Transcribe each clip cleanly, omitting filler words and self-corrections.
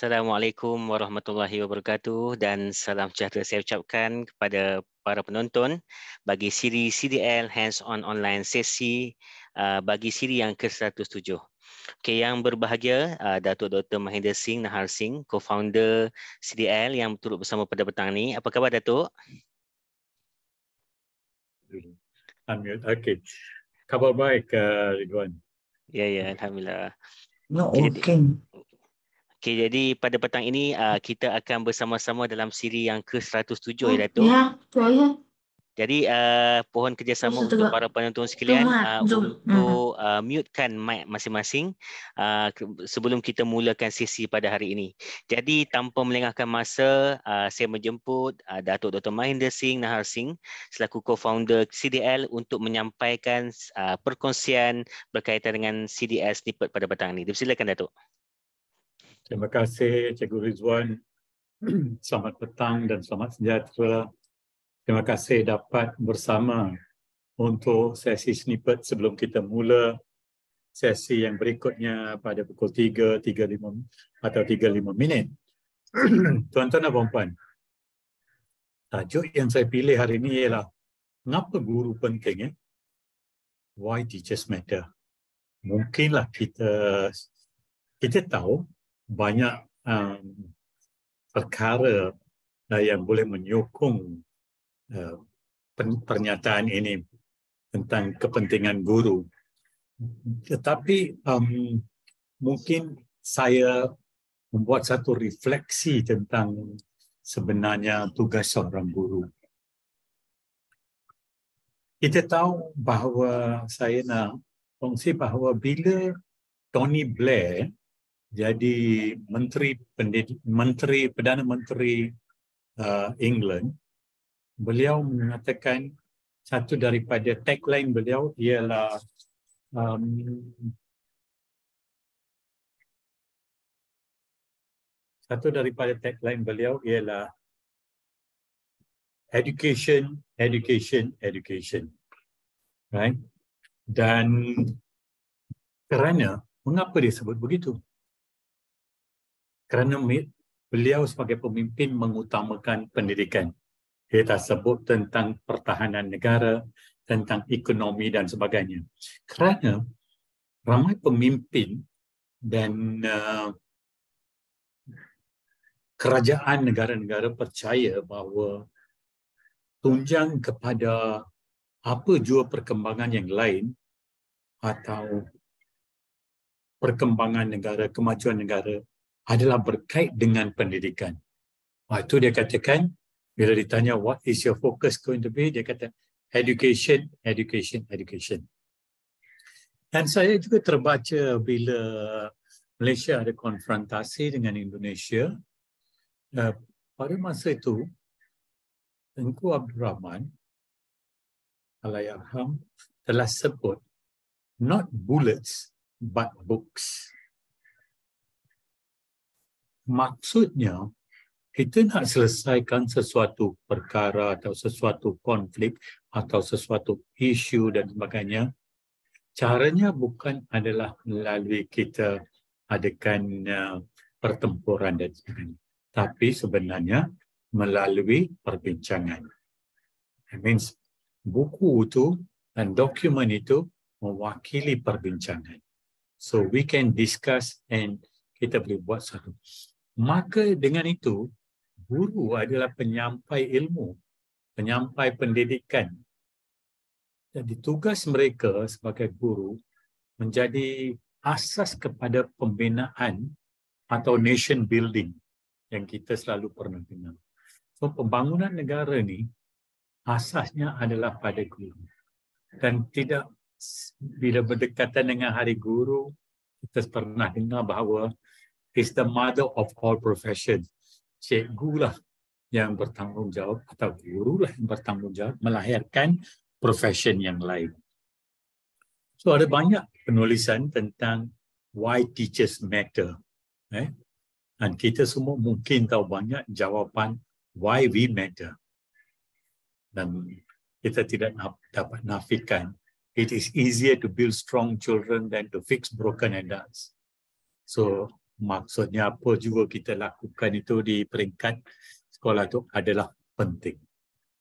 Assalamualaikum warahmatullahi wabarakatuh dan salam sejahtera saya ucapkan kepada para penonton bagi siri CDL Hands-on Online Sesi bagi siri yang ke-107. Okey, yang berbahagia Datuk Dr. Mahendra Singh Nahar Singh, co-founder CDL yang turut bersama pada petang ini. Apa khabar Datuk? Okey. Khabar baik Ridwan. Ya, alhamdulillah. No, Okey, okay. Okey, jadi pada petang ini kita akan bersama-sama dalam siri yang ke-107 ya Datuk. Ya, ya. Jadi pohon kerjasama Betul, untuk Pak. para penonton sekalian Zoom. untuk mutekan mic masing-masing sebelum kita mulakan sesi pada hari ini. Jadi tanpa melengahkan masa, saya menjemput Datuk Dr. Mahendra Singh Nahar Singh selaku co-founder CDL untuk menyampaikan perkongsian berkaitan dengan CDL snippet pada petang ini. Dipersilakan Datuk. Terima kasih Cikgu Rizwan. Selamat petang dan selamat sejahtera. Terima kasih dapat bersama untuk sesi snippet sebelum kita mula sesi yang berikutnya pada pukul 3.35 atau 35 minit. Tuan-tuan dan puan-puan, tajuk yang saya pilih hari ini ialah mengapa guru penting? Why teachers matter? Mungkinlah kita tahu banyak perkara yang boleh menyokong pernyataan ini tentang kepentingan guru. Tetapi mungkin saya membuat satu refleksi tentang sebenarnya tugas seorang guru. Kita tahu bahawa saya nak kongsi bahawa bila Tony Blair jadi Perdana Menteri England, beliau mengatakan satu daripada tagline beliau ialah education, right? Dan kerana mengapa dia sebut begitu? Kerana beliau sebagai pemimpin mengutamakan pendidikan. Dia tak sebut tentang pertahanan negara, tentang ekonomi dan sebagainya. Kerana ramai pemimpin dan kerajaan negara-negara percaya bahawa tunjang kepada apa jua perkembangan yang lain atau perkembangan negara, kemajuan negara adalah berkait dengan pendidikan. Itu dia katakan, bila ditanya what is your focus going to be, dia kata education. Dan saya juga terbaca bila Malaysia ada konfrontasi dengan Indonesia, pada masa itu Tengku Abdul Rahman Allahyarham telah sebut not bullets but books. Maksudnya kita nak selesaikan sesuatu perkara atau sesuatu konflik atau sesuatu isu dan sebagainya, caranya bukan adalah melalui kita adakan pertempuran dan sebagainya, tapi sebenarnya melalui perbincangan. That means buku itu dan dokumen itu mewakili perbincangan. So we can discuss and kita boleh buat satu. Maka dengan itu, guru adalah penyampai ilmu, penyampai pendidikan. Jadi tugas mereka sebagai guru menjadi asas kepada pembinaan atau nation building yang kita selalu pernah dengar. So pembangunan negara ni asasnya adalah pada guru. Dan tidak bila berdekatan dengan Hari Guru, kita pernah dengar bahawa is the mother of all professions. Cikgulah yang bertanggungjawab atau gurulah yang bertanggungjawab melahirkan profession yang lain. So ada banyak penulisan tentang why teachers matter. Dan kita semua mungkin tahu banyak jawapan why we matter. Dan kita tidak dapat nafikan it is easier to build strong children than to fix broken adults. So Maksudnya apa juga kita lakukan itu di peringkat sekolah itu adalah penting.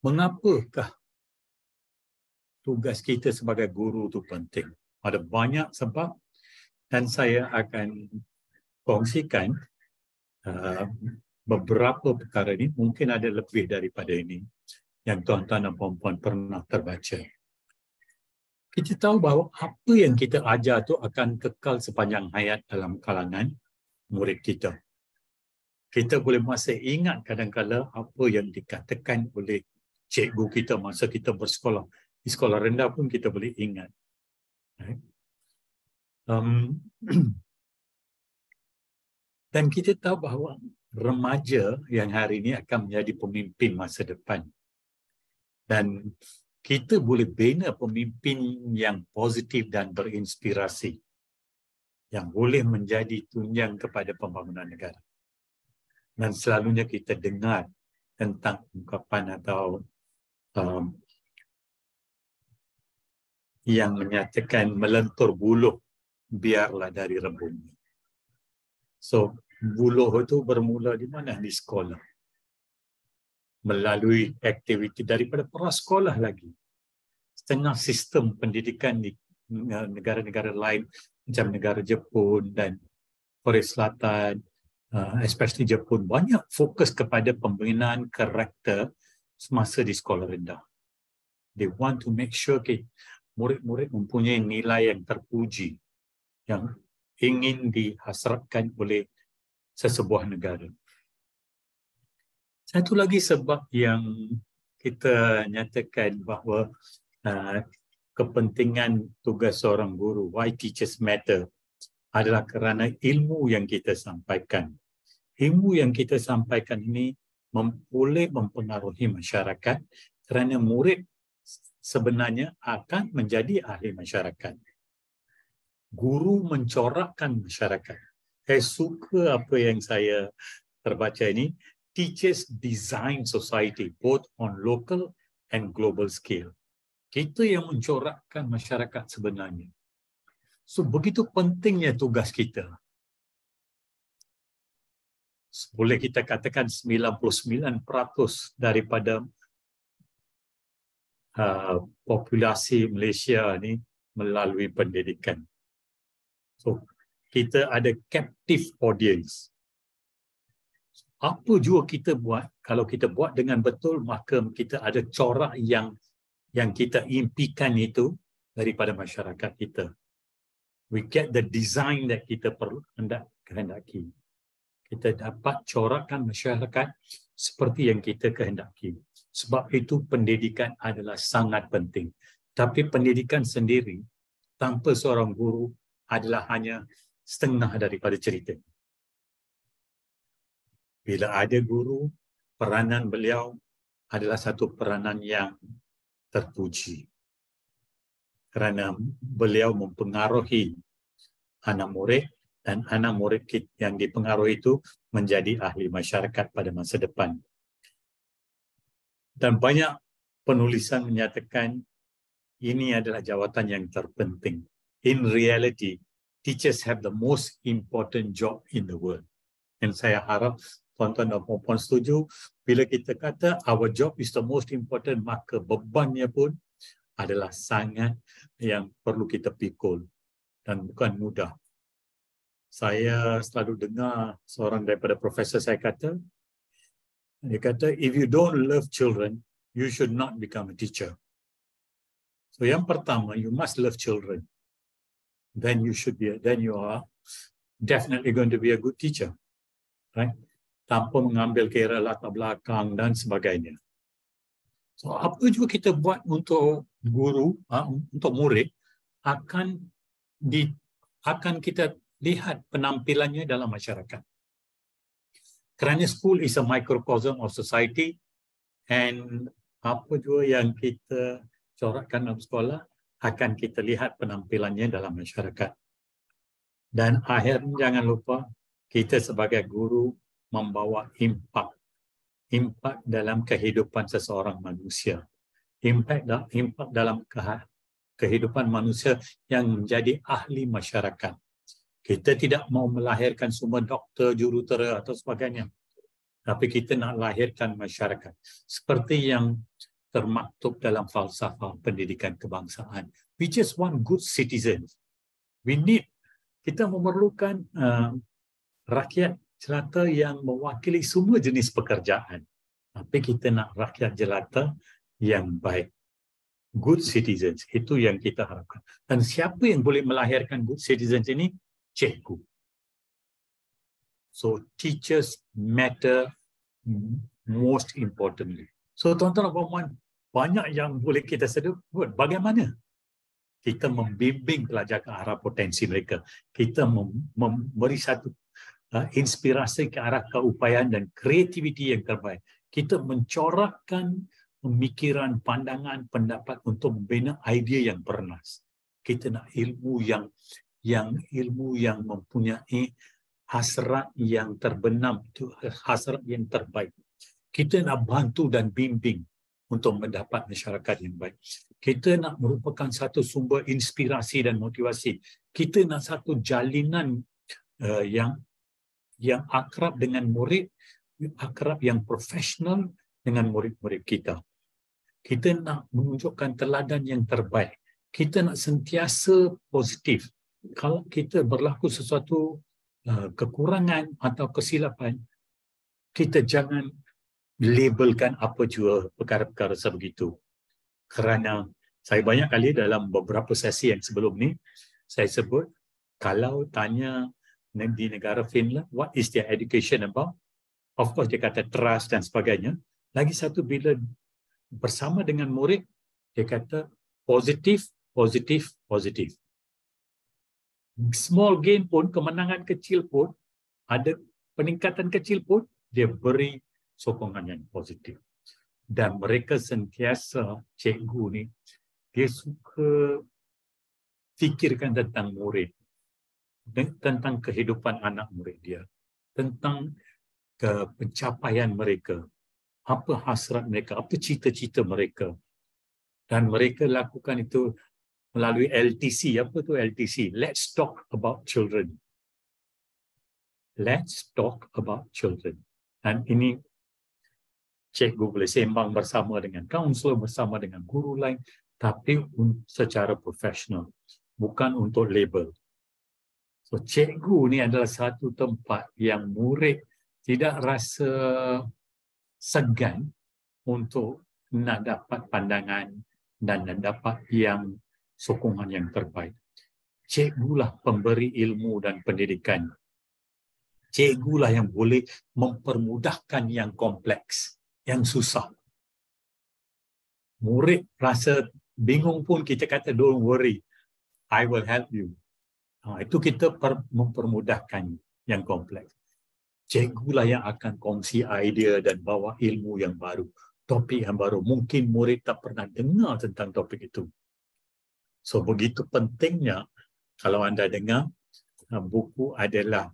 Mengapakah tugas kita sebagai guru itu penting? Ada banyak sebab dan saya akan kongsikan beberapa perkara ini. Mungkin ada lebih daripada ini yang tuan-tuan dan puan-puan pernah terbaca. Kita tahu bahawa apa yang kita ajar itu akan kekal sepanjang hayat dalam kalangan murid kita. Kita boleh masih ingat kadang-kadang apa yang dikatakan oleh cikgu kita masa kita bersekolah. Di sekolah rendah pun kita boleh ingat. Dan kita tahu bahawa remaja yang hari ini akan menjadi pemimpin masa depan. Dan kita boleh bina pemimpin yang positif dan berinspirasi, yang boleh menjadi tunjang kepada pembangunan negara. Dan selalunya kita dengar tentang ungkapan atau yang menyatakan melentur buluh biarlah dari rebung. So, buluh itu bermula di mana? Di sekolah. Melalui aktiviti daripada prasekolah lagi. Setengah sistem pendidikan di negara-negara lain macam negara Jepun dan Korea Selatan, especially Jepun, banyak fokus kepada pembinaan karakter semasa di sekolah rendah. They want to make sure murid-murid mempunyai nilai yang terpuji, yang ingin dihasratkan oleh sesebuah negara. Satu lagi sebab yang kita nyatakan bahawa kepentingan tugas seorang guru, why teachers matter, adalah kerana ilmu yang kita sampaikan. Ilmu yang kita sampaikan ini boleh mempengaruhi masyarakat kerana murid sebenarnya akan menjadi ahli masyarakat. Guru mencorakkan masyarakat. Saya suka apa yang saya terbaca ini. Teachers design society both on local and global scale. Kita yang mencorakkan masyarakat sebenarnya. So, begitu pentingnya tugas kita. Boleh kita katakan 99% daripada populasi Malaysia ni melalui pendidikan. So, kita ada captive audience. Apa juga kita buat, kalau kita buat dengan betul, maka kita ada corak yang kita impikan itu daripada masyarakat kita. We get the design that kita perlu kehendaki. Kita dapat corakkan masyarakat seperti yang kita kehendaki. Sebab itu pendidikan adalah sangat penting. Tapi pendidikan sendiri tanpa seorang guru adalah hanya setengah daripada cerita. Bila ada guru, peranan beliau adalah satu peranan yang terpuji. Kerana beliau mempengaruhi anak murid dan anak murid yang dipengaruhi itu menjadi ahli masyarakat pada masa depan. Dan banyak penulisan menyatakan ini adalah jawatan yang terpenting. In reality, teachers have the most important job in the world. Dan saya harap tuan-tuan dan puan-puan setuju, bila kita kata our job is the most important, maka bebannya pun adalah sangat yang perlu kita pikul dan bukan mudah. Saya selalu dengar seorang daripada profesor saya kata, dia kata, if you don't love children, you should not become a teacher. So yang pertama, you must love children. Then you are definitely going to be a good teacher. Right? Tanpa mengambil kira latar belakang dan sebagainya. So, apa juga kita buat untuk guru, untuk murid, akan kita lihat penampilannya dalam masyarakat. Kerana school is a microcosm of society, and apa juga yang kita corakkan dalam sekolah, akan kita lihat penampilannya dalam masyarakat. Dan akhirnya jangan lupa, kita sebagai guru membawa impak dalam kehidupan seseorang manusia. Impak dalam kehidupan manusia yang menjadi ahli masyarakat. Kita tidak mau melahirkan semua doktor, jurutera atau sebagainya. Tapi kita nak lahirkan masyarakat. Seperti yang termaktub dalam falsafah pendidikan kebangsaan. We just want good citizens. Kita memerlukan rakyat jelata yang mewakili semua jenis pekerjaan. Tapi kita nak rakyat jelata yang baik. Good citizens. Itu yang kita harapkan. Dan siapa yang boleh melahirkan good citizens ini? Cikgu. So, teachers matter most importantly. So, tuan-tuan dan puan-puan, banyak yang boleh kita sedut. Bagaimana kita membimbing pelajar ke arah potensi mereka? Kita memberi satu inspirasi ke arah keupayaan dan kreativiti yang terbaik. Kita mencorakkan pemikiran, pandangan, pendapat untuk membina idea yang bernas. Kita nak ilmu yang mempunyai hasrat yang terbenam, itu hasrat yang terbaik. Kita nak bantu dan bimbing untuk mendapat masyarakat yang baik. Kita nak merupakan satu sumber inspirasi dan motivasi. Kita nak satu jalinan yang akrab dengan murid, akrab yang profesional dengan murid-murid kita. Kita nak menunjukkan teladan yang terbaik. Kita nak sentiasa positif. Kalau kita berlaku sesuatu kekurangan atau kesilapan, kita jangan labelkan apa jua perkara-perkara sebegitu. Kerana saya banyak kali dalam beberapa sesi yang sebelum ni, saya sebut, kalau tanya di negara Finland, what is their education about? Of course, dia kata trust dan sebagainya. Lagi satu, bila bersama dengan murid, dia kata positif, positif, positif. Small gain pun, kemenangan kecil pun, ada peningkatan kecil pun, dia beri sokongan yang positif. Dan mereka sentiasa, cikgu ni, dia suka fikirkan tentang murid, tentang kehidupan anak murid dia, tentang pencapaian mereka, apa hasrat mereka, apa cita-cita mereka. Dan mereka lakukan itu melalui LTC. Apa tu LTC? Let's talk about children. Let's talk about children. Dan ini cikgu boleh sembang bersama dengan kaunselor, bersama dengan guru lain, tapi secara profesional, bukan untuk label. So, cikgu ni adalah satu tempat yang murid tidak rasa segan untuk nak dapat pandangan dan nak dapat yang sokongan yang terbaik. Cikgulah pemberi ilmu dan pendidikan. Cikgulah yang boleh mempermudahkan yang kompleks, yang susah. Murid rasa bingung pun kita kata, don't worry, I will help you. Itu kita mempermudahkan yang kompleks. Cikgulah yang akan kongsi idea dan bawa ilmu yang baru, topik yang baru. Mungkin murid tak pernah dengar tentang topik itu. So, begitu pentingnya kalau anda dengar, buku adalah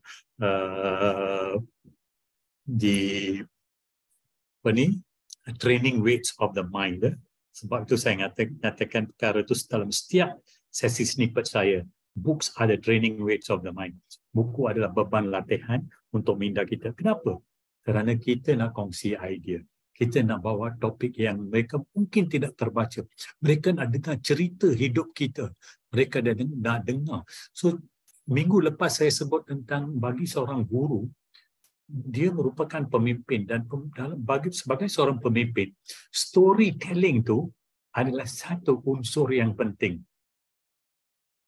Training Weights of the Mind. Sebab itu saya nyatakan perkara itu dalam setiap sesi snippet saya. Books are the training weights of the mind. Buku adalah beban latihan untuk minda kita. Kenapa? Kerana kita nak kongsi idea. Kita nak bawa topik yang mereka mungkin tidak terbaca. Mereka nak dengar cerita hidup kita. Mereka nak dengar. So, minggu lepas saya sebut tentang bagi seorang guru, dia merupakan pemimpin dan sebagai seorang pemimpin, storytelling tu adalah satu unsur yang penting.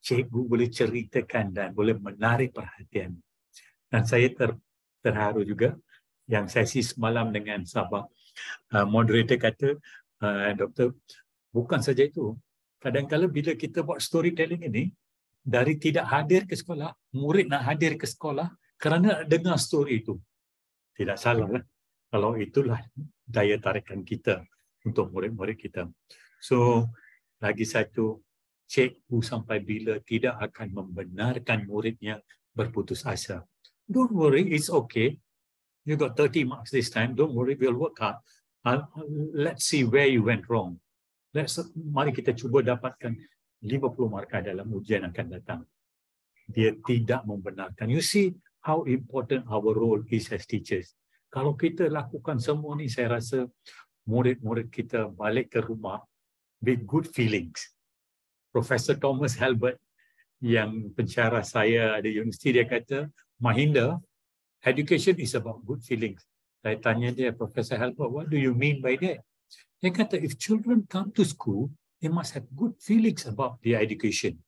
Cikgu boleh ceritakan dan boleh menarik perhatian. Dan saya terharu juga yang sesi semalam dengan Sabah. Moderator kata, Doktor, bukan saja itu. Kadang-kadang bila kita buat storytelling ini, dari tidak hadir ke sekolah, murid nak hadir ke sekolah kerana dengar story itu. Tidak salah lah. Kalau itulah daya tarikan kita untuk murid-murid kita. So, lagi satu, cikgu sampai bila tidak akan membenarkan muridnya berputus asa. Don't worry, it's okay. You got 30 marks this time. Don't worry, we'll work hard. Let's see where you went wrong. Mari kita cuba dapatkan 50 markah dalam ujian akan datang. dia tidak membenarkan. You see how important our role is as teachers. Kalau kita lakukan semua ni, saya rasa murid-murid kita balik ke rumah with good feelings. Profesor Thomas Halbert yang pensyarah saya di universiti, dia kata, Mahinda, education is about good feelings. Saya tanya dia, Profesor Halbert, what do you mean by that? Dia kata, if children come to school, they must have good feelings about their education.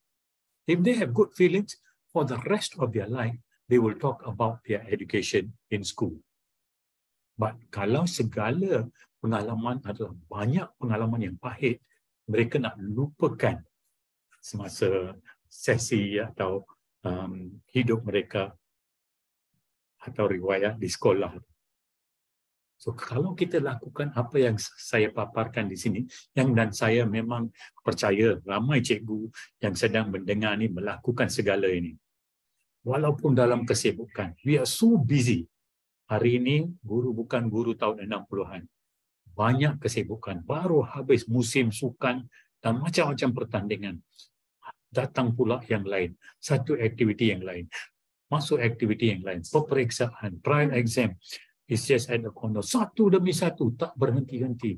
If they have good feelings, for the rest of their life, they will talk about their education in school. But kalau segala pengalaman adalah banyak pengalaman yang pahit, mereka nak lupakan semasa sesi atau hidup mereka atau riwayat di sekolah. So kalau kita lakukan apa yang saya paparkan di sini, dan saya memang percaya ramai cikgu yang sedang mendengar ni melakukan segala ini. Walaupun dalam kesibukan, we are so busy. Hari ini guru bukan guru tahun 60-an. Banyak kesibukan, baru habis musim sukan dan macam-macam pertandingan. Datang pula yang lain, satu aktiviti yang lain, masuk aktiviti yang lain, peperiksaan, trial exam, it's just at the corner, satu demi satu, tak berhenti-henti.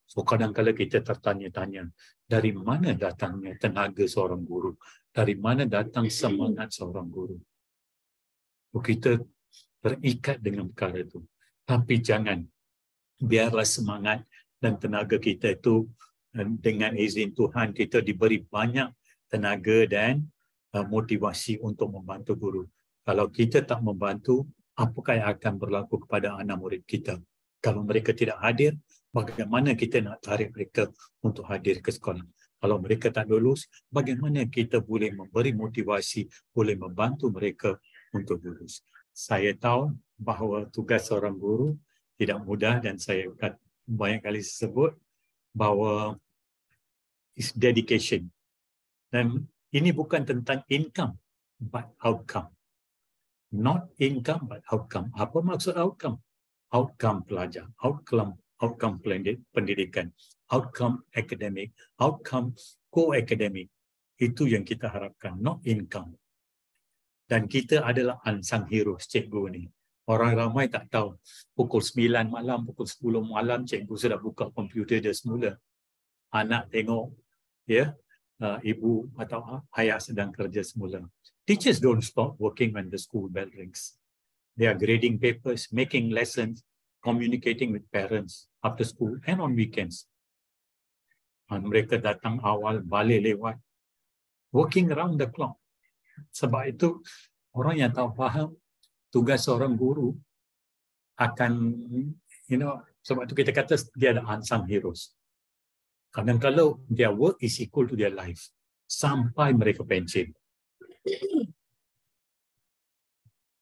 So kadang-kadang kita tertanya-tanya, dari mana datangnya tenaga seorang guru? Dari mana datang semangat seorang guru? So, kita terikat dengan perkara itu. Tapi jangan, biarlah semangat dan tenaga kita itu, dengan izin Tuhan, kita diberi banyak tenaga dan motivasi untuk membantu guru. Kalau kita tak membantu, apakah yang akan berlaku kepada anak murid kita? Kalau mereka tidak hadir, bagaimana kita nak tarik mereka untuk hadir ke sekolah? Kalau mereka tak lulus, bagaimana kita boleh memberi motivasi, boleh membantu mereka untuk lulus? Saya tahu bahawa tugas seorang guru tidak mudah dan saya banyak kali sebut bahawa is dedication. Dan ini bukan tentang income, but outcome. Not income, but outcome. Apa maksud outcome? Outcome pelajar, outcome pendidikan, outcome akademik, outcome co-akademik. Itu yang kita harapkan, not income. Dan kita adalah unsung heroes cikgu ni. Orang ramai tak tahu. Pukul 9 malam, pukul 10 malam, cikgu sudah buka komputer dia semula. Anak tengok, ya, ibu atau ayah sedang kerja semula. Teachers don't stop working when the school bell rings. They are grading papers, making lessons, communicating with parents after school and on weekends. Mereka datang awal, balik lewat. Working around the clock. Sebab itu, orang yang tahu faham tugas seorang guru akan, sebab itu kita kata dia ada unsung heroes. Kadang-kadang their work is equal to their life. Sampai mereka pensiun.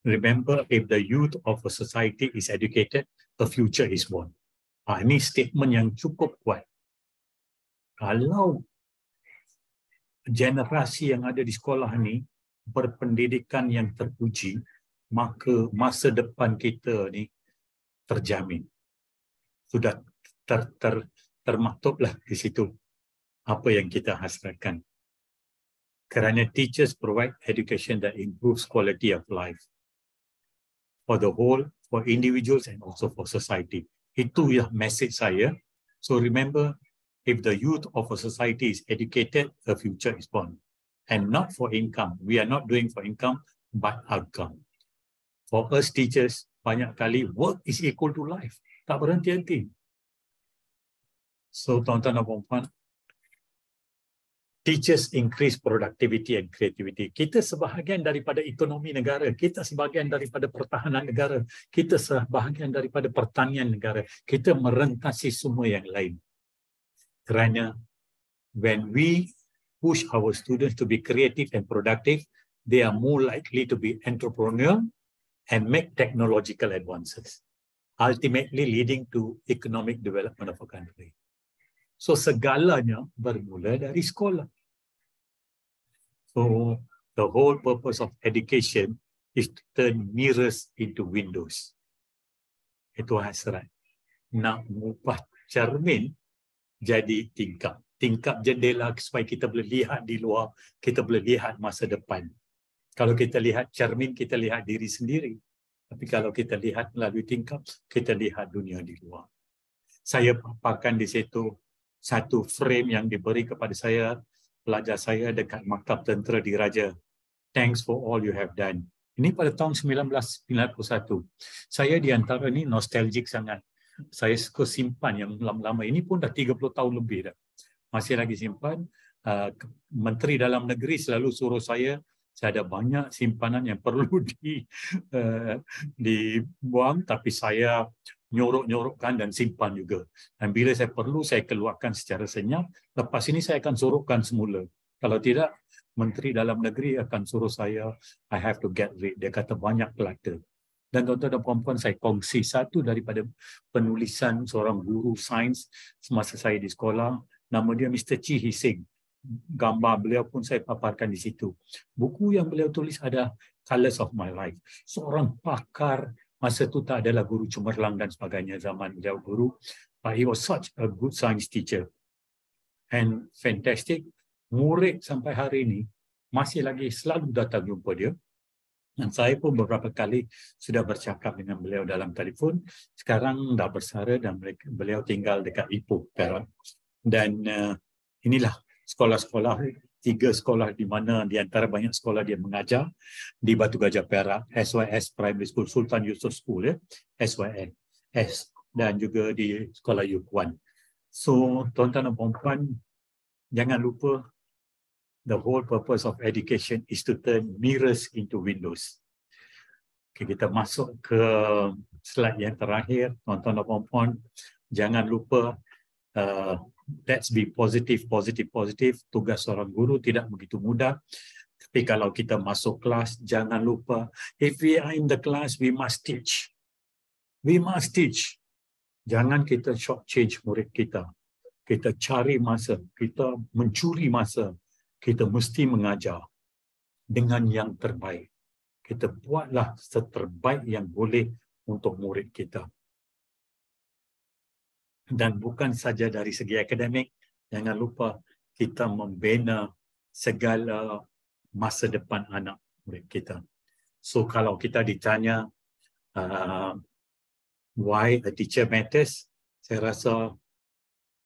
Remember, if the youth of a society is educated, a future is born. Ini statement yang cukup kuat. Kalau generasi yang ada di sekolah ni berpendidikan yang terpuji, maka masa depan kita ni terjamin. Sudah termaktublah di situ apa yang kita hasratkan. Kerana teachers provide education that improves quality of life for the whole, for individuals and also for society. Itu ya message saya. So remember, if the youth of a society is educated, a future is born. And not for income. We are not doing for income, but outcome. For us teachers, banyak kali work is equal to life. Tak berhenti-henti. So, tuan-tuan dan puan-puan, teachers increase productivity and creativity. Kita sebahagian daripada ekonomi negara. Kita sebahagian daripada pertahanan negara. Kita sebahagian daripada pertanian negara. Kita merentasi semua yang lain. Kerana when we push our students to be creative and productive, they are more likely to be entrepreneurial and make technological advances, ultimately leading to economic development of a country. So segalanya bermula dari sekolah. So the whole purpose of education is to turn mirrors into windows. Itu hasrat. Nak mengubah cermin jadi tingkap. Tingkap jendela supaya kita boleh lihat di luar, kita boleh lihat masa depan. Kalau kita lihat cermin, kita lihat diri sendiri. Tapi kalau kita lihat melalui tingkap, kita lihat dunia di luar. Saya paparkan di situ satu frame yang diberi kepada saya, pelajar saya dekat Maktab Tentera Diraja. Thanks for all you have done. Ini pada tahun 1991. Saya di antara ini nostalgic sangat. Saya suka simpan yang lama-lama. Ini pun dah 30 tahun lebih dah. Masih lagi simpan. Menteri Dalam Negeri selalu suruh saya ada banyak simpanan yang perlu dibuang, tapi saya nyorok-nyorokkan dan simpan juga. Dan bila saya perlu, saya keluarkan secara senyap. Lepas ini saya akan sorokkan semula. Kalau tidak, Menteri Dalam Negeri akan suruh saya, I have to get rid. Dia kata banyak clutter. Dan tuan-tuan dan puan-puan, saya kongsi satu daripada penulisan seorang guru sains semasa saya di sekolah. Nama dia Mr. Chi Hising. Gambar beliau pun saya paparkan di situ. Buku yang beliau tulis ada Colors of My Life. Seorang pakar, masa itu tak adalah guru cemerlang dan sebagainya zaman beliau guru. But he was such a good science teacher. And fantastic. Murid sampai hari ini masih lagi selalu datang jumpa dia. Dan saya pun beberapa kali sudah bercakap dengan beliau dalam telefon. Sekarang dah bersara dan beliau tinggal dekat Ipoh, Perak. Dan inilah sekolah-sekolah, 3 sekolah di mana di antara banyak sekolah dia mengajar di Batu Gajah Perak, SYS Primary School, Sultan Yusof School, SYS, dan juga di Sekolah Yukuan. So, tuan-tuan dan puan-puan, jangan lupa, the whole purpose of education is to turn mirrors into windows. Okay, kita masuk ke slide yang terakhir, tuan-tuan dan puan-puan, jangan lupa let's be positive. Tugas seorang guru tidak begitu mudah. Tapi kalau kita masuk kelas, jangan lupa, if we are in the class, we must teach. We must teach. Jangan kita short change murid kita. Kita cari masa, kita mencuri masa. Kita mesti mengajar dengan yang terbaik. Kita buatlah seterbaik yang boleh untuk murid kita. Dan bukan saja dari segi akademik, jangan lupa kita membina segala masa depan anak murid kita. So kalau kita ditanya why a teacher matters, saya rasa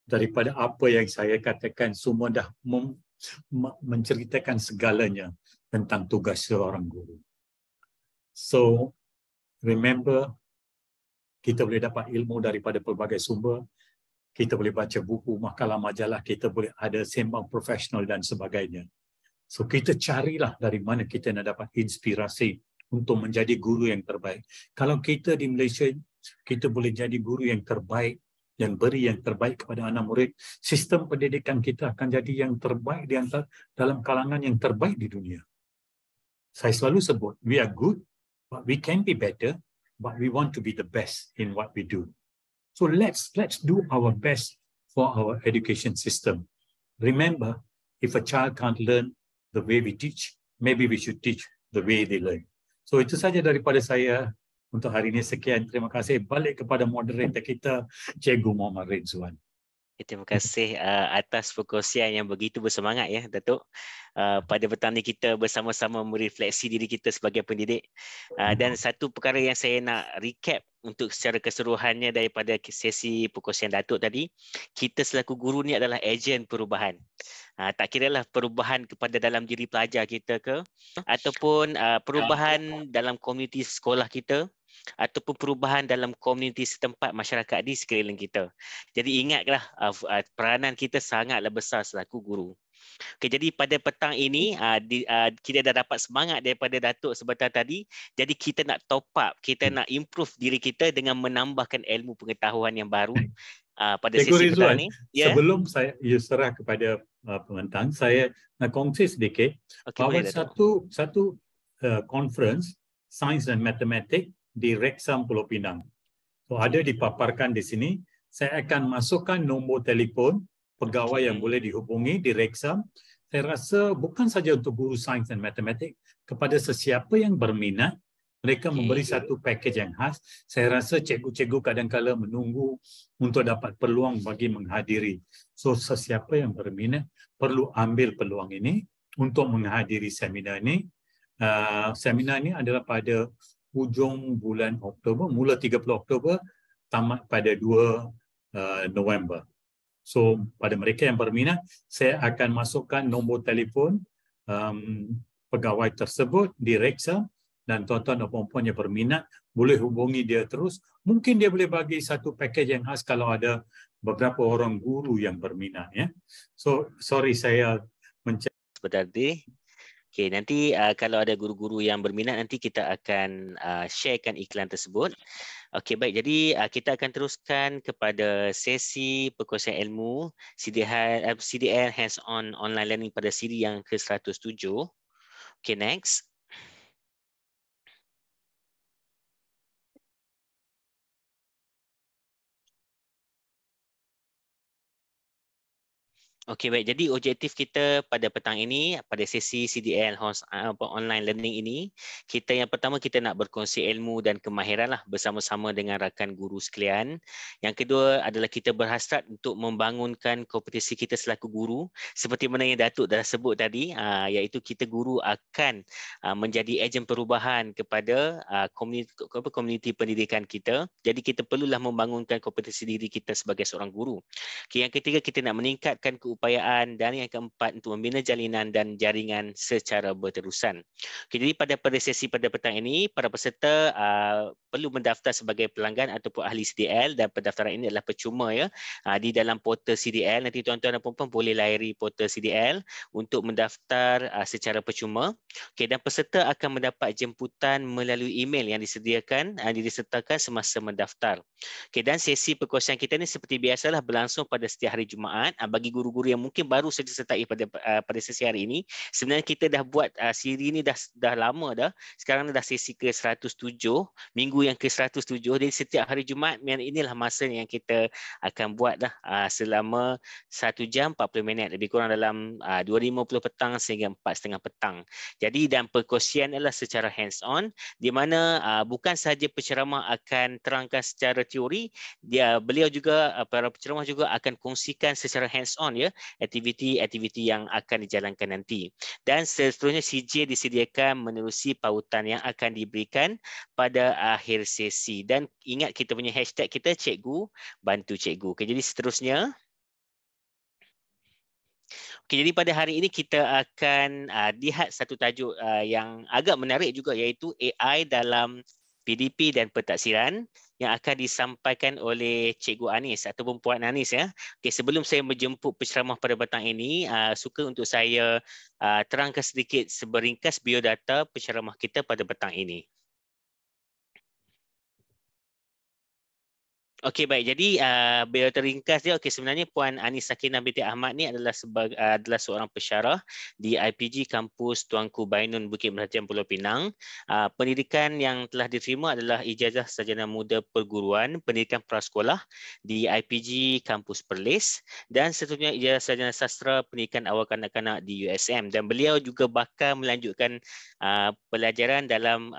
daripada apa yang saya katakan semua dah menceritakan segalanya tentang tugas seorang guru. So remember, kita boleh dapat ilmu daripada pelbagai sumber. Kita boleh baca buku, makalah, majalah. Kita boleh ada sembang profesional dan sebagainya. So kita carilah dari mana kita nak dapat inspirasi untuk menjadi guru yang terbaik. Kalau kita di Malaysia, kita boleh jadi guru yang terbaik dan beri yang terbaik kepada anak murid. Sistem pendidikan kita akan jadi yang terbaik di antara dalam kalangan yang terbaik di dunia. Saya selalu sebut, we are good, but we can be better. But we want to be the best in what we do. So let's do our best for our education system. Remember, if a child can't learn the way we teach, maybe we should teach the way they learn. So itu saja daripada saya untuk hari ini. Sekian, terima kasih. Balik kepada moderator kita, Cikgu Muhammad Ridzuan. Terima kasih atas perkongsian yang begitu bersemangat ya, Datuk. Pada petang ni kita bersama-sama merefleksi diri kita sebagai pendidik. Dan satu perkara yang saya nak recap untuk secara keseluruhannya daripada sesi perkongsian Datuk tadi, kita selaku guru ni adalah ejen perubahan. Tak kiralah perubahan kepada dalam diri pelajar kita ke, ataupun perubahan dalam komuniti sekolah kita, ataupun perubahan dalam komuniti setempat masyarakat di sekeliling kita. Jadi ingatlah peranan kita sangatlah besar selaku guru. Okay, jadi pada petang ini kita dah dapat semangat daripada Datuk sebentar tadi. Jadi kita nak top up, kita nak improve diri kita dengan menambahkan ilmu pengetahuan yang baru pada sesi petang ini. Sebelum saya serah kepada pembentang, saya nak kongsi sedikit bahawa satu conference Sains dan Matematik di Rexham Pulau Pinang. So ada dipaparkan di sini. Saya akan masukkan nombor telefon pegawai yang boleh dihubungi di Rexham. Saya rasa bukan saja untuk guru sains dan matematik, kepada sesiapa yang berminat, mereka memberi satu package yang khas. Saya rasa cikgu-cikgu kadang-kala menunggu untuk dapat peluang bagi menghadiri. So sesiapa yang berminat perlu ambil peluang ini untuk menghadiri seminar ini. seminar ini adalah pada hujung bulan Oktober, mula 30 Oktober, tamat pada 2 November. So pada mereka yang berminat, saya akan masukkan nombor telefon pegawai tersebut di Reksa, dan tuan-tuan dan puan-puan yang berminat boleh hubungi dia terus. Mungkin dia boleh bagi satu pakej yang khas kalau ada beberapa orang guru yang berminat, ya. So sorry saya sebentar tadi. Okey, nanti kalau ada guru-guru yang berminat, nanti kita akan sharekan iklan tersebut. Okey, baik. Jadi kita akan teruskan kepada sesi perkongsian ilmu CDL Hands-on Online Learning pada siri yang ke-107. Okey, next. Okey, baik. Jadi objektif kita pada petang ini, pada sesi CDL Online Learning ini, kita yang pertama kita nak berkongsi ilmu dan kemahiran lah bersama-sama dengan rakan guru sekalian. Yang kedua adalah kita berhasrat untuk membangunkan kompetisi kita selaku guru, seperti mana yang Datuk dah sebut tadi, iaitu kita guru akan menjadi ejen perubahan kepada komuniti pendidikan kita. Jadi kita perlulah membangunkan kompetisi diri kita sebagai seorang guru. Okay, yang ketiga, kita nak meningkatkan keupayaan, dan yang keempat untuk membina jalinan dan jaringan secara berterusan. Okay, jadi pada sesi pada petang ini, para peserta perlu mendaftar sebagai pelanggan ataupun ahli CDL, dan pendaftaran ini adalah percuma, ya, di dalam portal CDL. Nanti tuan-tuan dan puan-puan boleh layari portal CDL untuk mendaftar secara percuma. Okay, dan peserta akan mendapat jemputan melalui email yang disediakan, disertakan semasa mendaftar. Okay, dan sesi perkongsian kita ni seperti biasalah berlangsung pada setiap hari Jumaat. Bagi guru-guru yang mungkin baru saja sertai pada sesi hari ini, sebenarnya kita dah buat siri ni dah lama dah. Sekarang ni dah sesi ke-107, minggu yang ke-107. Jadi setiap hari Jumaat, inilah masa yang kita akan buat dah selama 1 jam 40 minit, lebih kurang dalam 2.50 petang sehingga 4.30 petang. Jadi dan perkongsian adalah secara hands-on, di mana bukan sahaja penceramah akan terangkan secara teori, beliau juga, para penceramah juga akan kongsikan secara hands-on, ya, aktiviti-aktiviti yang akan dijalankan nanti. Dan seterusnya CJ disediakan menerusi pautan yang akan diberikan pada akhir sesi. Dan ingat kita punya hashtag kita, Cikgu Bantu Cikgu. Okay, jadi seterusnya. Okay, jadi pada hari ini kita akan lihat satu tajuk yang agak menarik juga, iaitu AI dalam PDP dan pentaksiran, yang akan disampaikan oleh Cikgu Anis ataupun Puan Anis, ya. Okay, sebelum saya menjemput penceramah pada petang ini, suka untuk saya terangkan sedikit seberingkas biodata penceramah kita pada petang ini. Okey, baik. Jadi biodata ringkas dia, sebenarnya Puan Anis Sakinah binti Ahmad ni adalah seorang pensyarah di IPG Kampus Tuanku Bainun Bukit Merhatian Pulau Pinang. Pendidikan yang telah diterima adalah Ijazah Sarjana Muda Perguruan Pendidikan Prasekolah di IPG Kampus Perlis, dan seterusnya Ijazah Sarjana Sastra Pendidikan Awal Kanak-kanak di USM, dan beliau juga bakal melanjutkan pelajaran dalam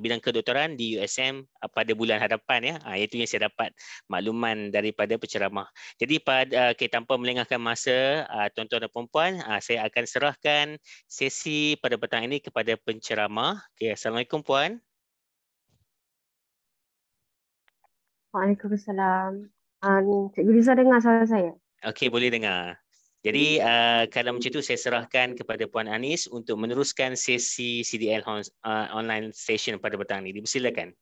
bidang kedoktoran di USM pada bulan hadapan, ya. Itu yang saya dapat makluman daripada penceramah. Jadi tanpa melengahkan masa, tuan-tuan dan puan-puan, saya akan serahkan sesi pada petang ini kepada penceramah. Assalamualaikum puan. Waalaikumsalam. Cikgu Liza dengar suara saya? Okey, boleh dengar. Jadi kalau macam itu, saya serahkan kepada Puan Anis untuk meneruskan sesi CDL online session pada petang ini. Dipersilakan.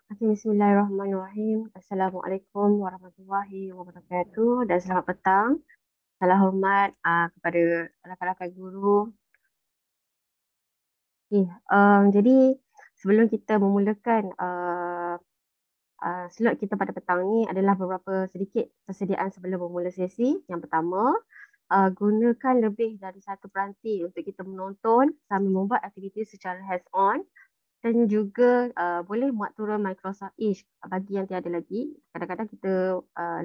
Okay, bismillahirrahmanirrahim. Assalamualaikum warahmatullahi wabarakatuh, dan selamat petang. Salam hormat kepada rakan-rakan guru. Okay, jadi sebelum kita memulakan slot kita pada petang ni, adalah beberapa sedikit persediaan sebelum memula sesi. Yang pertama, gunakan lebih dari satu peranti untuk kita menonton sambil membuat aktiviti secara hands-on, dan juga boleh muat turun Microsoft Edge bagi yang tiada lagi. Kadang-kadang kita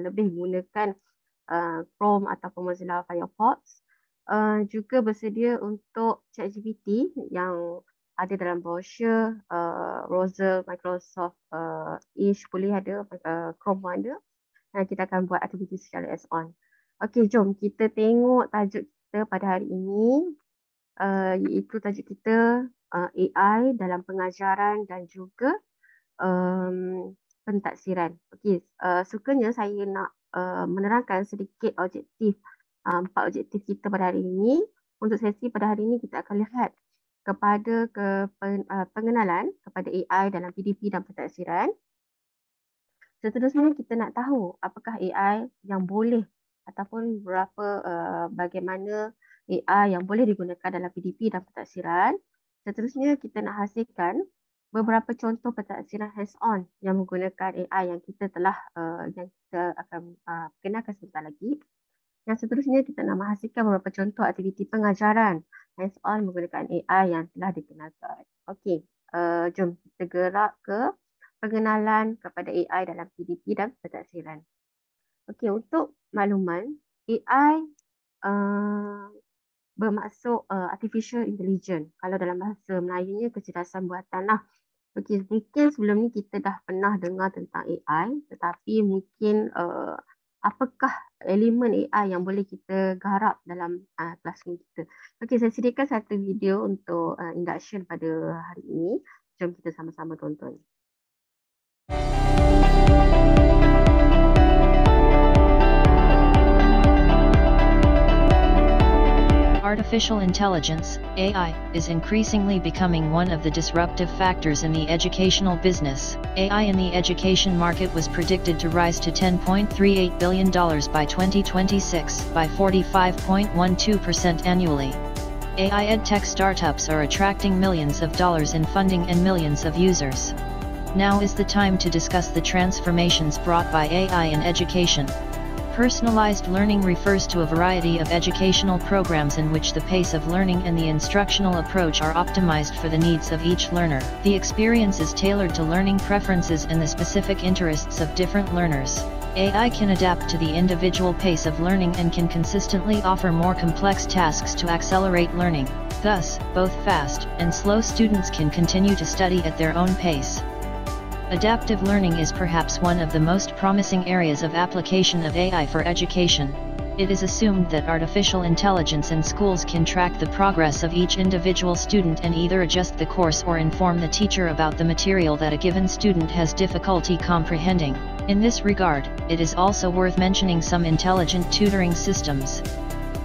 lebih gunakan Chrome ataupun Mozilla Firefox. Juga bersedia untuk ChatGPT yang ada dalam browser, browser Microsoft Edge boleh ada, Chrome pun ada. Dan kita akan buat aktiviti secara hands-on. Okey, jom kita tengok tajuk kita pada hari ini. iaitu tajuk kita AI dalam pengajaran dan juga pentaksiran. Okey, sukanya saya nak menerangkan sedikit objektif, 4 objektif kita pada hari ini. Untuk sesi pada hari ini kita akan lihat kepada pengenalan kepada AI dalam PDP dan pentaksiran. Seterusnya kita nak tahu apakah AI yang boleh ataupun bagaimana AI yang boleh digunakan dalam PDP dan pentaksiran. Seterusnya kita nak hasilkan beberapa contoh pentaksiran hands-on yang menggunakan AI yang kita akan perkenalkan sebentar lagi. Yang seterusnya kita nak menghasilkan beberapa contoh aktiviti pengajaran hands-on menggunakan AI yang telah dikenalkan. Okey, jom kita gerak ke pengenalan kepada AI dalam PDP dan pentaksiran. Okey, untuk makluman, AI bermaksud artificial intelligence. Kalau dalam bahasa Melayunya kecerdasan buatan lah. Okey, mungkin sebelum ni kita dah pernah dengar tentang AI, tetapi mungkin apakah elemen AI yang boleh kita garap dalam classroom kita. Okey, saya sediakan satu video untuk induction pada hari ini. Jom kita sama-sama tonton. Artificial intelligence, AI, is increasingly becoming one of the disruptive factors in the educational business. AI in the education market was predicted to rise to $10.38 billion by 2026, by 45.12% annually. AI edtech startups are attracting millions of dollars in funding and millions of users. Now is the time to discuss the transformations brought by AI in education. Personalized learning refers to a variety of educational programs in which the pace of learning and the instructional approach are optimized for the needs of each learner. The experience is tailored to learning preferences and the specific interests of different learners. AI can adapt to the individual pace of learning and can consistently offer more complex tasks to accelerate learning. Thus, both fast and slow students can continue to study at their own pace. Adaptive learning is perhaps one of the most promising areas of application of AI for education. It is assumed that artificial intelligence in schools can track the progress of each individual student and either adjust the course or inform the teacher about the material that a given student has difficulty comprehending. In this regard, it is also worth mentioning some intelligent tutoring systems.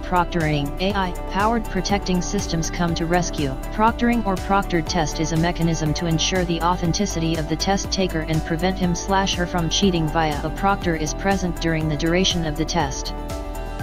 Proctoring, AI-powered protecting systems come to rescue. Proctoring or proctored test is a mechanism to ensure the authenticity of the test taker and prevent him/her from cheating via a proctor is present during the duration of the test.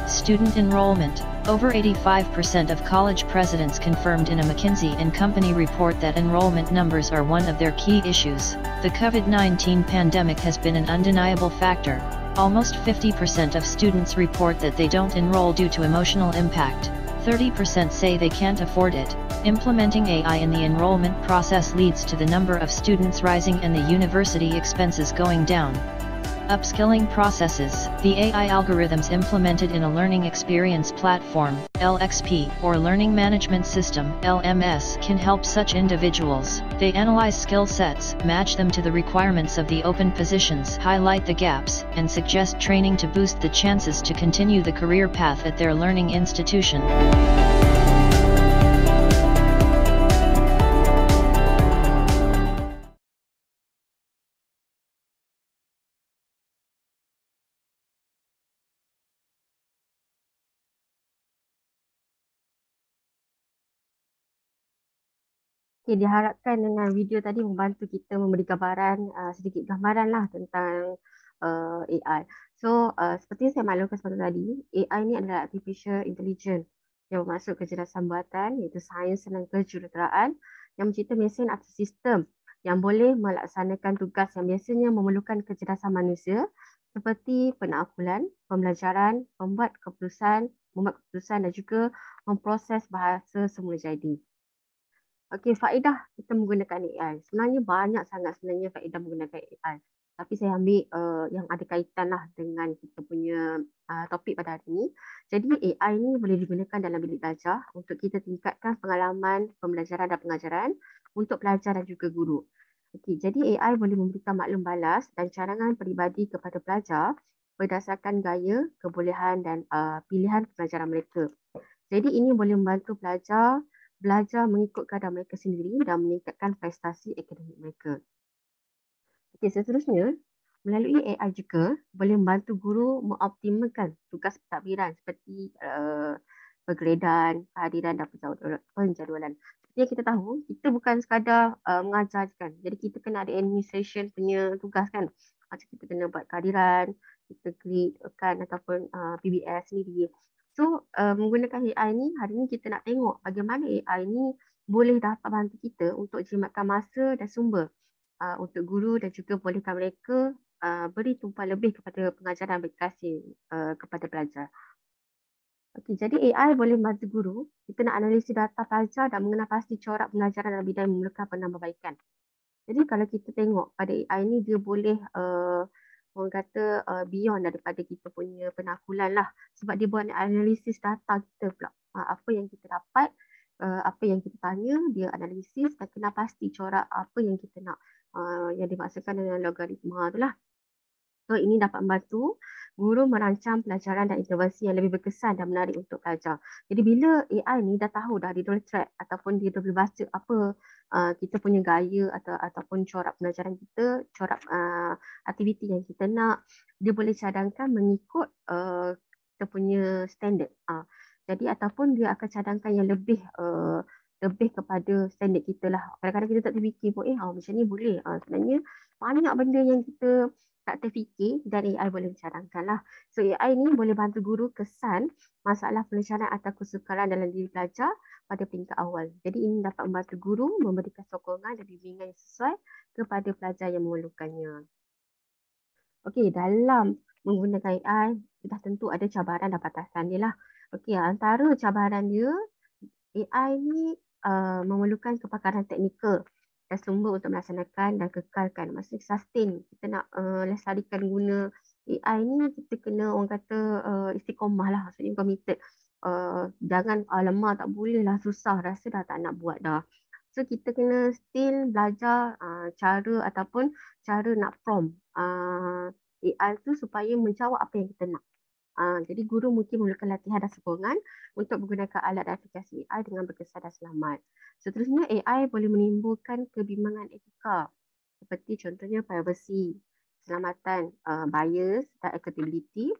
Student enrollment. Over 85% of college presidents confirmed in a McKinsey & Company report that enrollment numbers are one of their key issues. The COVID-19 pandemic has been an undeniable factor. Almost 50% of students report that they don't enroll due to emotional impact. 30% say they can't afford it. Implementing AI in the enrollment process leads to the number of students rising and the university expenses going down. Upskilling processes. The AI algorithms implemented in a learning experience platform, LXP, or learning management system, LMS, can help such individuals. They analyze skill sets, match them to the requirements of the open positions, highlight the gaps, and suggest training to boost the chances to continue the career path at their learning institution. Okay, diharapkan dengan video tadi membantu kita memberi gambaran, sedikit gambaran lah tentang AI. So, seperti saya maklumkan sebentar tadi, AI ni adalah artificial intelligence yang bermaksud kecerdasan buatan, iaitu sains dan kejuruteraan yang mencipta mesin atau sistem yang boleh melaksanakan tugas yang biasanya memerlukan kecerdasan manusia seperti penakulan, pembelajaran, membuat keputusan dan juga memproses bahasa semula jadi. Okey, faedah kita menggunakan AI. Sebenarnya banyak sangat faedah menggunakan AI. Tapi saya ambil yang ada kaitan lah dengan kita punya topik pada hari ini. Jadi AI ni boleh digunakan dalam bilik belajar untuk kita tingkatkan pengalaman pembelajaran dan pengajaran untuk pelajar dan juga guru. Okey, jadi AI boleh memberikan maklum balas dan cadangan peribadi kepada pelajar berdasarkan gaya, kebolehan dan pilihan pelajaran mereka. Jadi ini boleh membantu pelajar belajar mengikut kadar mereka sendiri dan meningkatkan prestasi akademik mereka. Okey, seterusnya, melalui AI juga boleh membantu guru mengoptimalkan tugas pentadbiran seperti penggredan, kehadiran dan penjadualan. Seperti yang kita tahu, kita bukan sekadar mengajar je kan. Jadi kita kena ada administration punya tugas kan. Macam kita kena buat kehadiran, kita grade kan ataupun PBS sendiri. So menggunakan AI ni, hari ni kita nak tengok bagaimana AI ni boleh dapat bantu kita untuk jimatkan masa dan sumber untuk guru dan juga bolehkan mereka beri tumpuan lebih kepada pengajaran berkasih kepada pelajar. Okey, jadi AI boleh membantu guru. Kita nak analisis data pelajar dan mengenal pasti corak pembelajaran dan bidang yang memerlukan penambahbaikan. Jadi kalau kita tengok pada AI ni, dia boleh orang kata beyond daripada kita punya penakulan lah. Sebab dia buat analisis data kita pula. Apa yang kita dapat, apa yang kita tanya, dia analisis dan kenal pasti corak apa yang kita nak. Yang dimaksudkan dengan logaritma tu lah. So ini dapat membantu guru merancang pelajaran dan intervensi yang lebih berkesan dan menarik untuk pelajar. Jadi bila AI ni dah tahu dah, dia dah track ataupun dia dah boleh baca apa kita punya gaya ataupun corak pelajaran kita, corak aktiviti yang kita nak, dia boleh cadangkan mengikut kita punya standard. Jadi ataupun dia akan cadangkan yang lebih kepada standard kita lah. Kadang-kadang kita tak terfikir pun, macam ni boleh. Sebenarnya banyak benda yang kita tak terfikir dan AI boleh cadangkan lah. So AI ni boleh bantu guru kesan masalah pelancaran atau kesukaran dalam diri pelajar pada peringkat awal. Jadi ini dapat membantu guru memberikan sokongan dan bimbingan yang sesuai kepada pelajar yang memerlukannya. Okey, dalam menggunakan AI, sudah tentu ada cabaran dan batasan dia lah. Okey, antara cabaran dia, AI ni memerlukan kepakaran teknikal dan sumber untuk melaksanakan dan kekalkan. Maksudnya sustain. Kita nak lestarikan guna AI ni, kita kena orang kata istiqomah lah. Maksudnya committed. Jangan alamak tak boleh lah, susah, rasa dah tak nak buat dah. So kita kena still belajar cara ataupun cara nak prompt AI tu supaya menjawab apa yang kita nak. Jadi guru mungkin memerlukan latihan dan sokongan untuk menggunakan alat dan aplikasi AI dengan berkesan dan selamat. Seterusnya, AI boleh menimbulkan kebimbangan etika seperti contohnya privacy, keselamatan, bias dan accountability.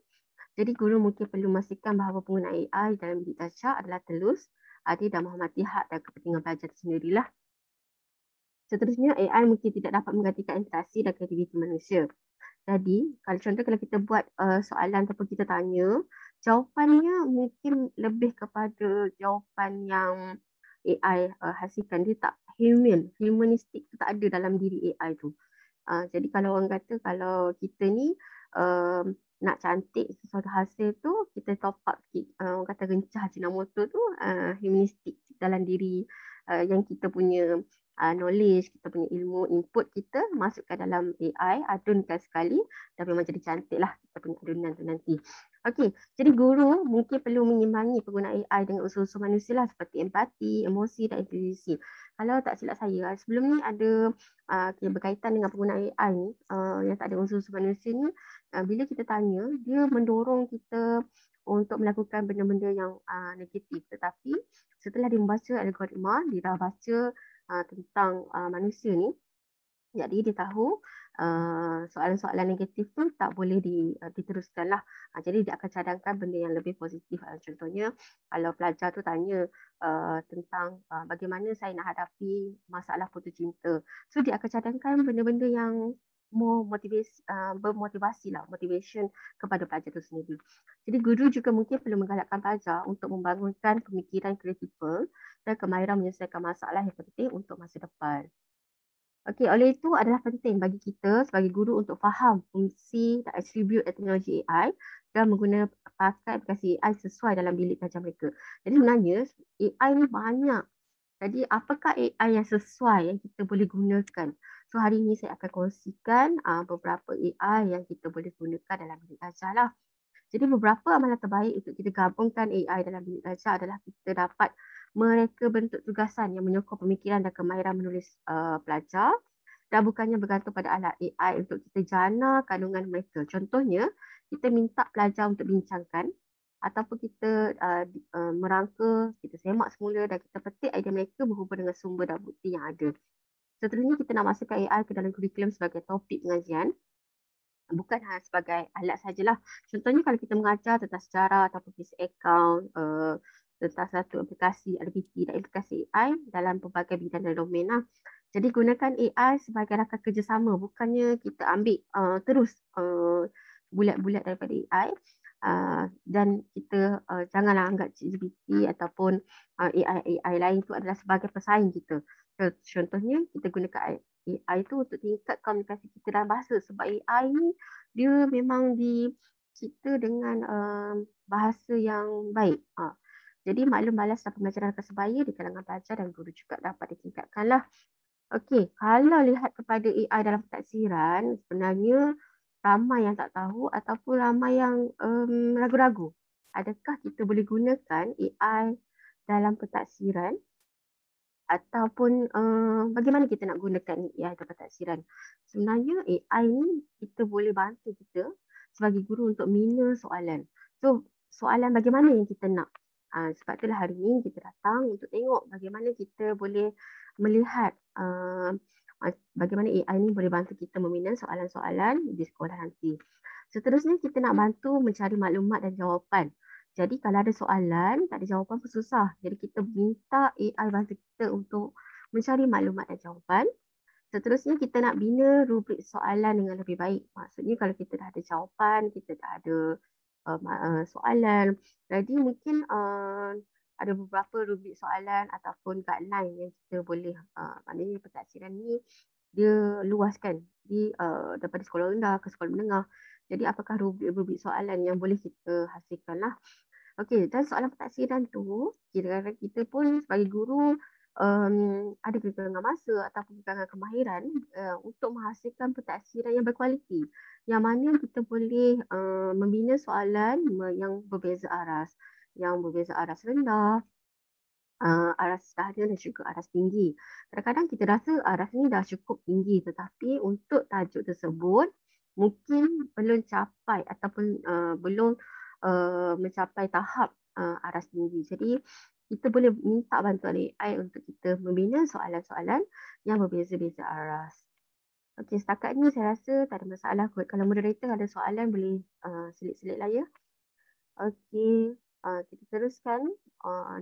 Jadi guru mungkin perlu memastikan bahawa penggunaan AI dalam bidik darjah adalah telus, adil dan menghormati hak dan kepentingan pelajar itu sendirilah. Seterusnya, AI mungkin tidak dapat menggantikan interaksi dan kreativiti manusia. Jadi, kalau kita buat soalan ataupun kita tanya, jawapannya mungkin lebih kepada jawapan yang AI hasilkan. Dia tak humanistik tu tak ada dalam diri AI tu. Jadi kalau orang kata kalau kita ni nak cantik sesuatu hasil tu, kita top up sikit. Orang kata gencah Ajinomoto tu humanistik dalam diri yang kita punya knowledge, kita punya ilmu, input kita masukkan dalam AI, adunkan sekali dan memang jadi cantik lah kita punya adunan tu nanti. Okey, jadi guru mungkin perlu menyimbangi penggunaan AI dengan unsur-unsur manusia lah seperti empati, emosi dan intuisi. Kalau tak silap saya, sebelum ni ada berkaitan dengan penggunaan AI ni yang tak ada unsur-unsur manusia ni, bila kita tanya, dia mendorong kita untuk melakukan benda-benda yang negatif. Tetapi setelah dia membaca algoritma, dia dah baca tentang manusia ni, jadi dia tahu soalan-soalan negatif tu tak boleh diteruskan lah. Jadi dia akan cadangkan benda yang lebih positif. Contohnya kalau pelajar tu tanya tentang bagaimana saya nak hadapi masalah putus cinta, so dia akan cadangkan benda-benda yang more bermotivasi lah, motivation kepada pelajar tu sendiri. Jadi guru juga mungkin perlu menggalakkan pelajar untuk membangunkan pemikiran kreatif dan kemahiran menyelesaikan masalah yang penting untuk masa depan. Okey, oleh itu adalah penting bagi kita sebagai guru untuk faham fungsi dan atribut teknologi AI dan menggunakan pakai aplikasi AI sesuai dalam bilik belajar mereka. Jadi sebenarnya AI ni banyak. Jadi apakah AI yang sesuai yang kita boleh gunakan? So hari ini saya akan kongsikan beberapa AI yang kita boleh gunakan dalam bilik belajar lah. Jadi beberapa amalan terbaik untuk kita gabungkan AI dalam bilik belajar adalah kita dapat mereka bentuk tugasan yang menyokong pemikiran dan kemahiran menulis pelajar dan bukannya bergantung pada alat AI untuk kita jana kandungan mereka. Contohnya, kita minta pelajar untuk bincangkan ataupun kita merangka, kita semak semula dan kita petik idea mereka berhubung dengan sumber dan bukti yang ada. Seterusnya kita nak masukkan AI ke dalam kurikulum sebagai topik pengajian, bukan hanya sebagai alat sajalah. Contohnya kalau kita mengajar tentang sejarah ataupun basic account, tentang satu aplikasi RBT dan aplikasi AI dalam pelbagai bidang dan domain lah. Jadi gunakan AI sebagai rakan kerjasama, bukannya kita ambil terus bulat-bulat daripada AI. Dan kita janganlah anggap ChatGPT ataupun AI lain itu adalah sebagai pesaing kita. Contohnya kita gunakan AI itu untuk tingkat komunikasi kita dalam bahasa, sebab AI ni dia memang dicipta dengan bahasa yang baik. Jadi maklum balas dan pembelajaran akan sebaya di kalangan pelajar dan guru juga dapat ditingkatkan lah. Okey, kalau lihat kepada AI dalam pentadsiran, sebenarnya ramai yang tak tahu ataupun ramai yang ragu-ragu. Adakah kita boleh gunakan AI dalam pentadsiran ataupun bagaimana kita nak gunakan AI dalam pentadsiran? Sebenarnya AI ni kita boleh bantu kita sebagai guru untuk mina soalan. So, soalan bagaimana yang kita nak? Sebab itulah hari ini kita datang untuk tengok bagaimana kita boleh melihat bagaimana AI ni boleh bantu kita memina soalan-soalan di sekolah nanti. Seterusnya kita nak bantu mencari maklumat dan jawapan. Jadi kalau ada soalan, tak ada jawapan pun susah. Jadi kita minta AI bantu kita untuk mencari maklumat dan jawapan. Seterusnya kita nak bina rubrik soalan dengan lebih baik. Maksudnya kalau kita dah ada jawapan, kita dah ada soalan. Jadi mungkin ada beberapa rubrik soalan ataupun guideline yang kita boleh, maknanya pentadsiran ni dia luaskan daripada sekolah rendah ke sekolah menengah. Jadi apakah rubrik soalan yang boleh kita hasilkan lah. Okey, dan soalan pentadsiran tu, kira-kira kita pun sebagai guru ada kekurangan masa ataupun kekurangan kemahiran untuk menghasilkan pentadsiran yang berkualiti. Yang mana kita boleh membina soalan yang berbeza aras. Yang berbeza aras rendah, aras sederhana dan juga aras tinggi. Kadang-kadang kita rasa aras ni dah cukup tinggi, tetapi untuk tajuk tersebut mungkin belum capai ataupun belum mencapai tahap aras tinggi. Jadi kita boleh minta bantuan AI untuk kita membina soalan-soalan yang berbeza-beza aras. Okey, setakat ni saya rasa tak ada masalah kot. Kalau moderator ada soalan boleh selit-selit lah ya. Okey, kita teruskan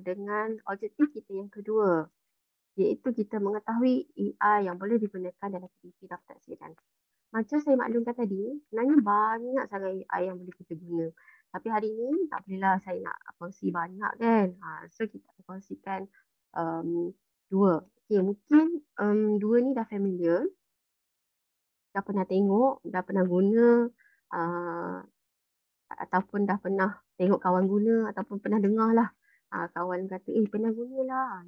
dengan objektif kita yang kedua, iaitu kita mengetahui AI yang boleh digunakan dalam aktiviti dan pentadsiran. Macam saya maklumkan tadi, sebenarnya banyak sangat AI yang boleh kita guna. Tapi hari ini tak bolehlah saya nak kongsi banyak kan. So kita akan kongsikan dua. Okay, mungkin dua ni dah familiar. Dah pernah tengok, dah pernah guna ataupun dah pernah tengok kawan guna ataupun pernah dengar lah. Kawan kata, pernah guna lah.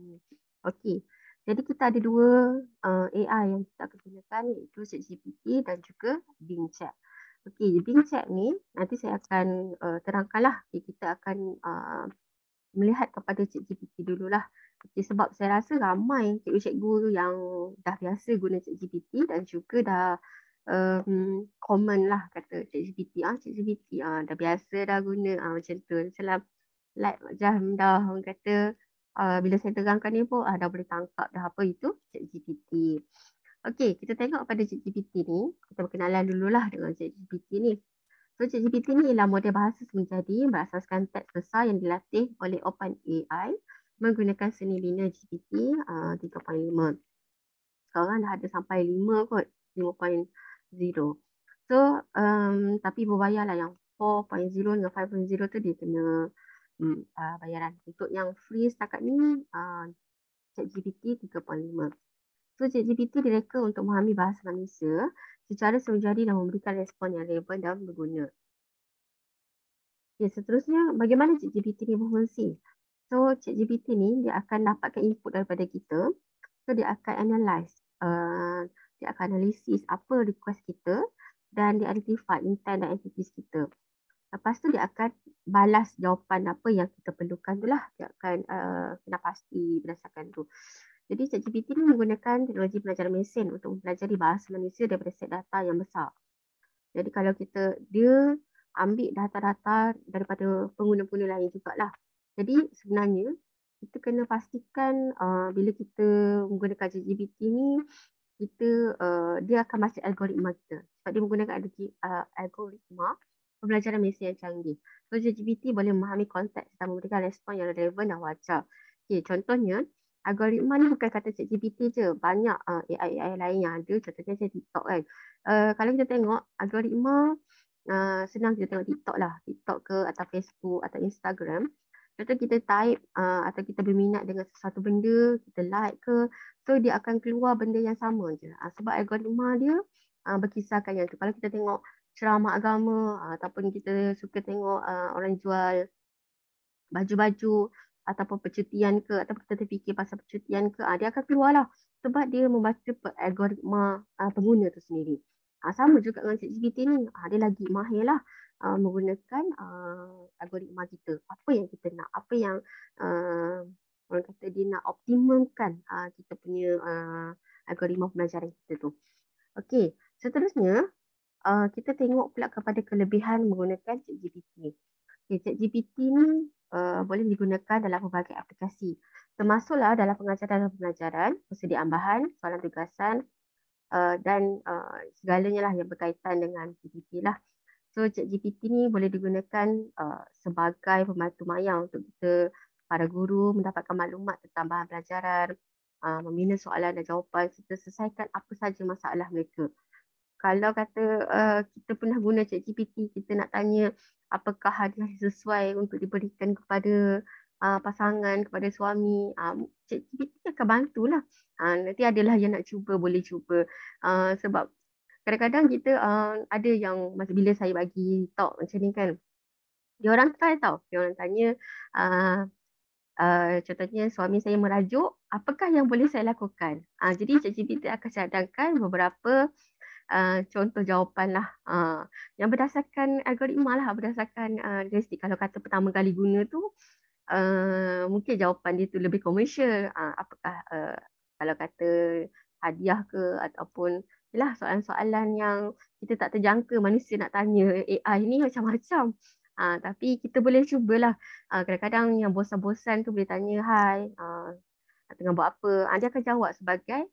Okey, jadi kita ada dua AI yang kita akan gunakan, iaitu ChatGPT dan juga Bing Chat. Okey, Bing Chat ni nanti saya akan terangkanlah. Kita akan melihat kepada ChatGPT dululah. Okay, sebab saya rasa ramai cikgu-cikgu yang dah biasa guna ChatGPT dan juga dah common lah kata ChatGPT. ChatGPT dah biasa dah guna macam tu. Macam macam dah orang kata bila saya terangkan ni pun dah boleh tangkap dah apa itu ChatGPT. Okey, kita tengok pada ChatGPT ni. Kita berkenalan dululah dengan ChatGPT ni. So ChatGPT ni ialah model bahasa menjadi berasaskan teks besar yang dilatih oleh OpenAI menggunakan seni bina GPT 3.5. Sekarang dah ada sampai 5 kot, 5.0. So tapi berbayar lah, yang 4.0 dengan 5.0 tu dia kena bayaran. Untuk yang free setakat ni ChatGPT 3.5. So ChatGPT direka untuk memahami bahasa manusia secara semajadi dan memberikan respon yang relevan dan berguna. Okay, seterusnya bagaimana ChatGPT ni berfungsi? So ChatGPT ni dia akan dapatkan input daripada kita. So dia akan analyse, dia akan analisis apa request kita dan dia identify intent dan entities kita. Lepas tu dia akan balas jawapan apa yang kita perlukan tu lah. Dia akan kena pasti berdasarkan tu. Jadi ChatGPT ni menggunakan teknologi pelajaran mesin untuk mempelajari bahasa manusia daripada set data yang besar. Jadi kalau dia ambil data-data daripada pengguna-pengguna lain jugalah. Jadi sebenarnya kita kena pastikan bila kita menggunakan ChatGPT ni, dia akan baca algoritma kita. Sebab dia menggunakan algoritma pembelajaran mesin yang canggih. So ChatGPT boleh memahami konteks dan memberikan respon yang relevan dan wajar. Okay, contohnya algoritma ni bukan kata ChatGPT je, banyak AI lain yang ada. Contohnya macam TikTok kan. Kalau kita tengok algoritma, senang kita tengok TikTok lah, TikTok ke atau Facebook atau Instagram. Contoh kita type atau kita berminat dengan sesuatu benda, kita like ke, so dia akan keluar benda yang sama je. Sebab algoritma dia berkisarkan yang tu. Kalau kita tengok ceramah agama ataupun kita suka tengok orang jual baju-baju ataupun percutian ke, ataupun kita terfikir pasal percutian ke, dia akan keluar lah. Sebab dia membaca algoritma pengguna tu sendiri. Sama juga dengan ChatGPT ni, dia lagi mahir lah menggunakan algoritma kita. Apa yang kita nak, apa yang orang kata dia nak optimumkan kita punya algoritma pembelajaran kita tu. Okey, seterusnya kita tengok pula kepada kelebihan menggunakan ChatGPT. Okay, ChatGPT ni boleh digunakan dalam pelbagai aplikasi. Termasuklah dalam pengajaran dan pembelajaran, persediaan bahan, soalan tugasan dan segalanya lah yang berkaitan dengan PPT lah. So ChatGPT ni boleh digunakan sebagai pembantu maya untuk kita, para guru, mendapatkan maklumat tentang bahan pelajaran, membina soalan dan jawapan serta selesaikan apa saja masalah mereka. Kalau kata kita pernah guna ChatGPT, kita nak tanya apakah hadiah sesuai untuk diberikan kepada pasangan, kepada suami, ChatGPT akan bantulah. Nanti adalah yang nak cuba, boleh cuba. Sebab kadang-kadang kita ada yang masa bila saya bagi talk macam ni kan, dia orang try tau, dia orang tanya contohnya suami saya merajuk, apakah yang boleh saya lakukan? Jadi ChatGPT akan cadangkan beberapa contoh jawapan lah yang berdasarkan algoritma lah, berdasarkan karakteristik. Kalau kata pertama kali guna tu mungkin jawapan dia tu lebih komersial. Apakah kalau kata hadiah ke ataupun yalah soalan-soalan yang kita tak terjangka manusia nak tanya AI ni macam-macam. Tapi kita boleh cubalah. Kadang-kadang yang bosan-bosan tu boleh tanya, hai, tengah buat apa? Dia akan jawab sebagai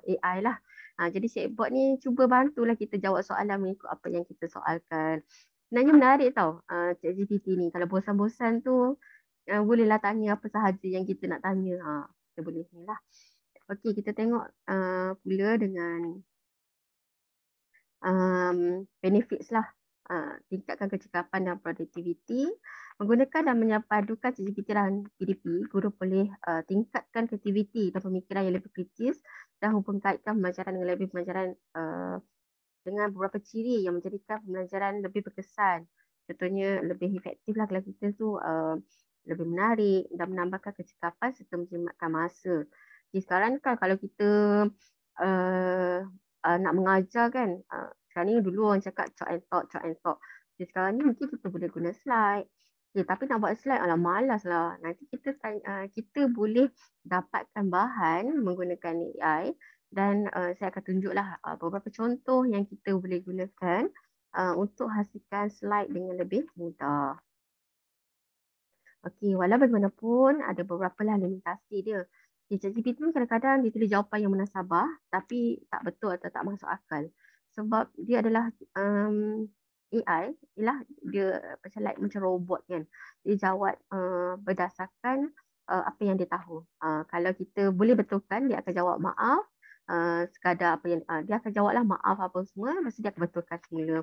AI lah. Jadi chatbot ni cuba bantulah kita jawab soalan mengikut apa yang kita soalkan. Sebenarnya menarik tau ChatGPT ni. Kalau bosan-bosan tu bolehlah tanya apa sahaja yang kita nak tanya. Kita boleh ni lah. Okey, kita tengok pula dengan benefits lah. Tingkatkan kecekapan dan produktiviti. Menggunakan dan menyapadukan ChatGPT dan PDP, guru boleh tingkatkan kreativiti dan pemikiran yang lebih kritis dan hubung kaitkan pembelajaran dengan lebih pembelajaran dengan beberapa ciri yang menjadikan pembelajaran lebih berkesan. Contohnya lebih efektif lah kalau kita tu lebih menarik dan menambahkan kecekapan serta menjimatkan masa. Jadi sekarang kan kalau kita nak mengajar kan, sekarang ni dulu orang cakap chalk and talk. Jadi sekarang ni mungkin kita boleh guna slide. Okay, tapi nak buat slide, malas lah. Nanti kita boleh dapatkan bahan menggunakan AI dan saya akan tunjuklah beberapa contoh yang kita boleh gunakan untuk hasilkan slide dengan lebih mudah. Okey, walau bagaimanapun ada beberapa lah limitasi dia. ChatGPT ni kadang-kadang dia tulis jawapan yang munasabah tapi tak betul atau tak masuk akal. Sebab dia adalah AI, dia macam robot kan. Dia jawab berdasarkan apa yang dia tahu. Kalau kita boleh betulkan, dia akan jawab maaf. Sekadar apa yang dia akan jawablah maaf apa semua, lepas tu dia akan betulkan semula.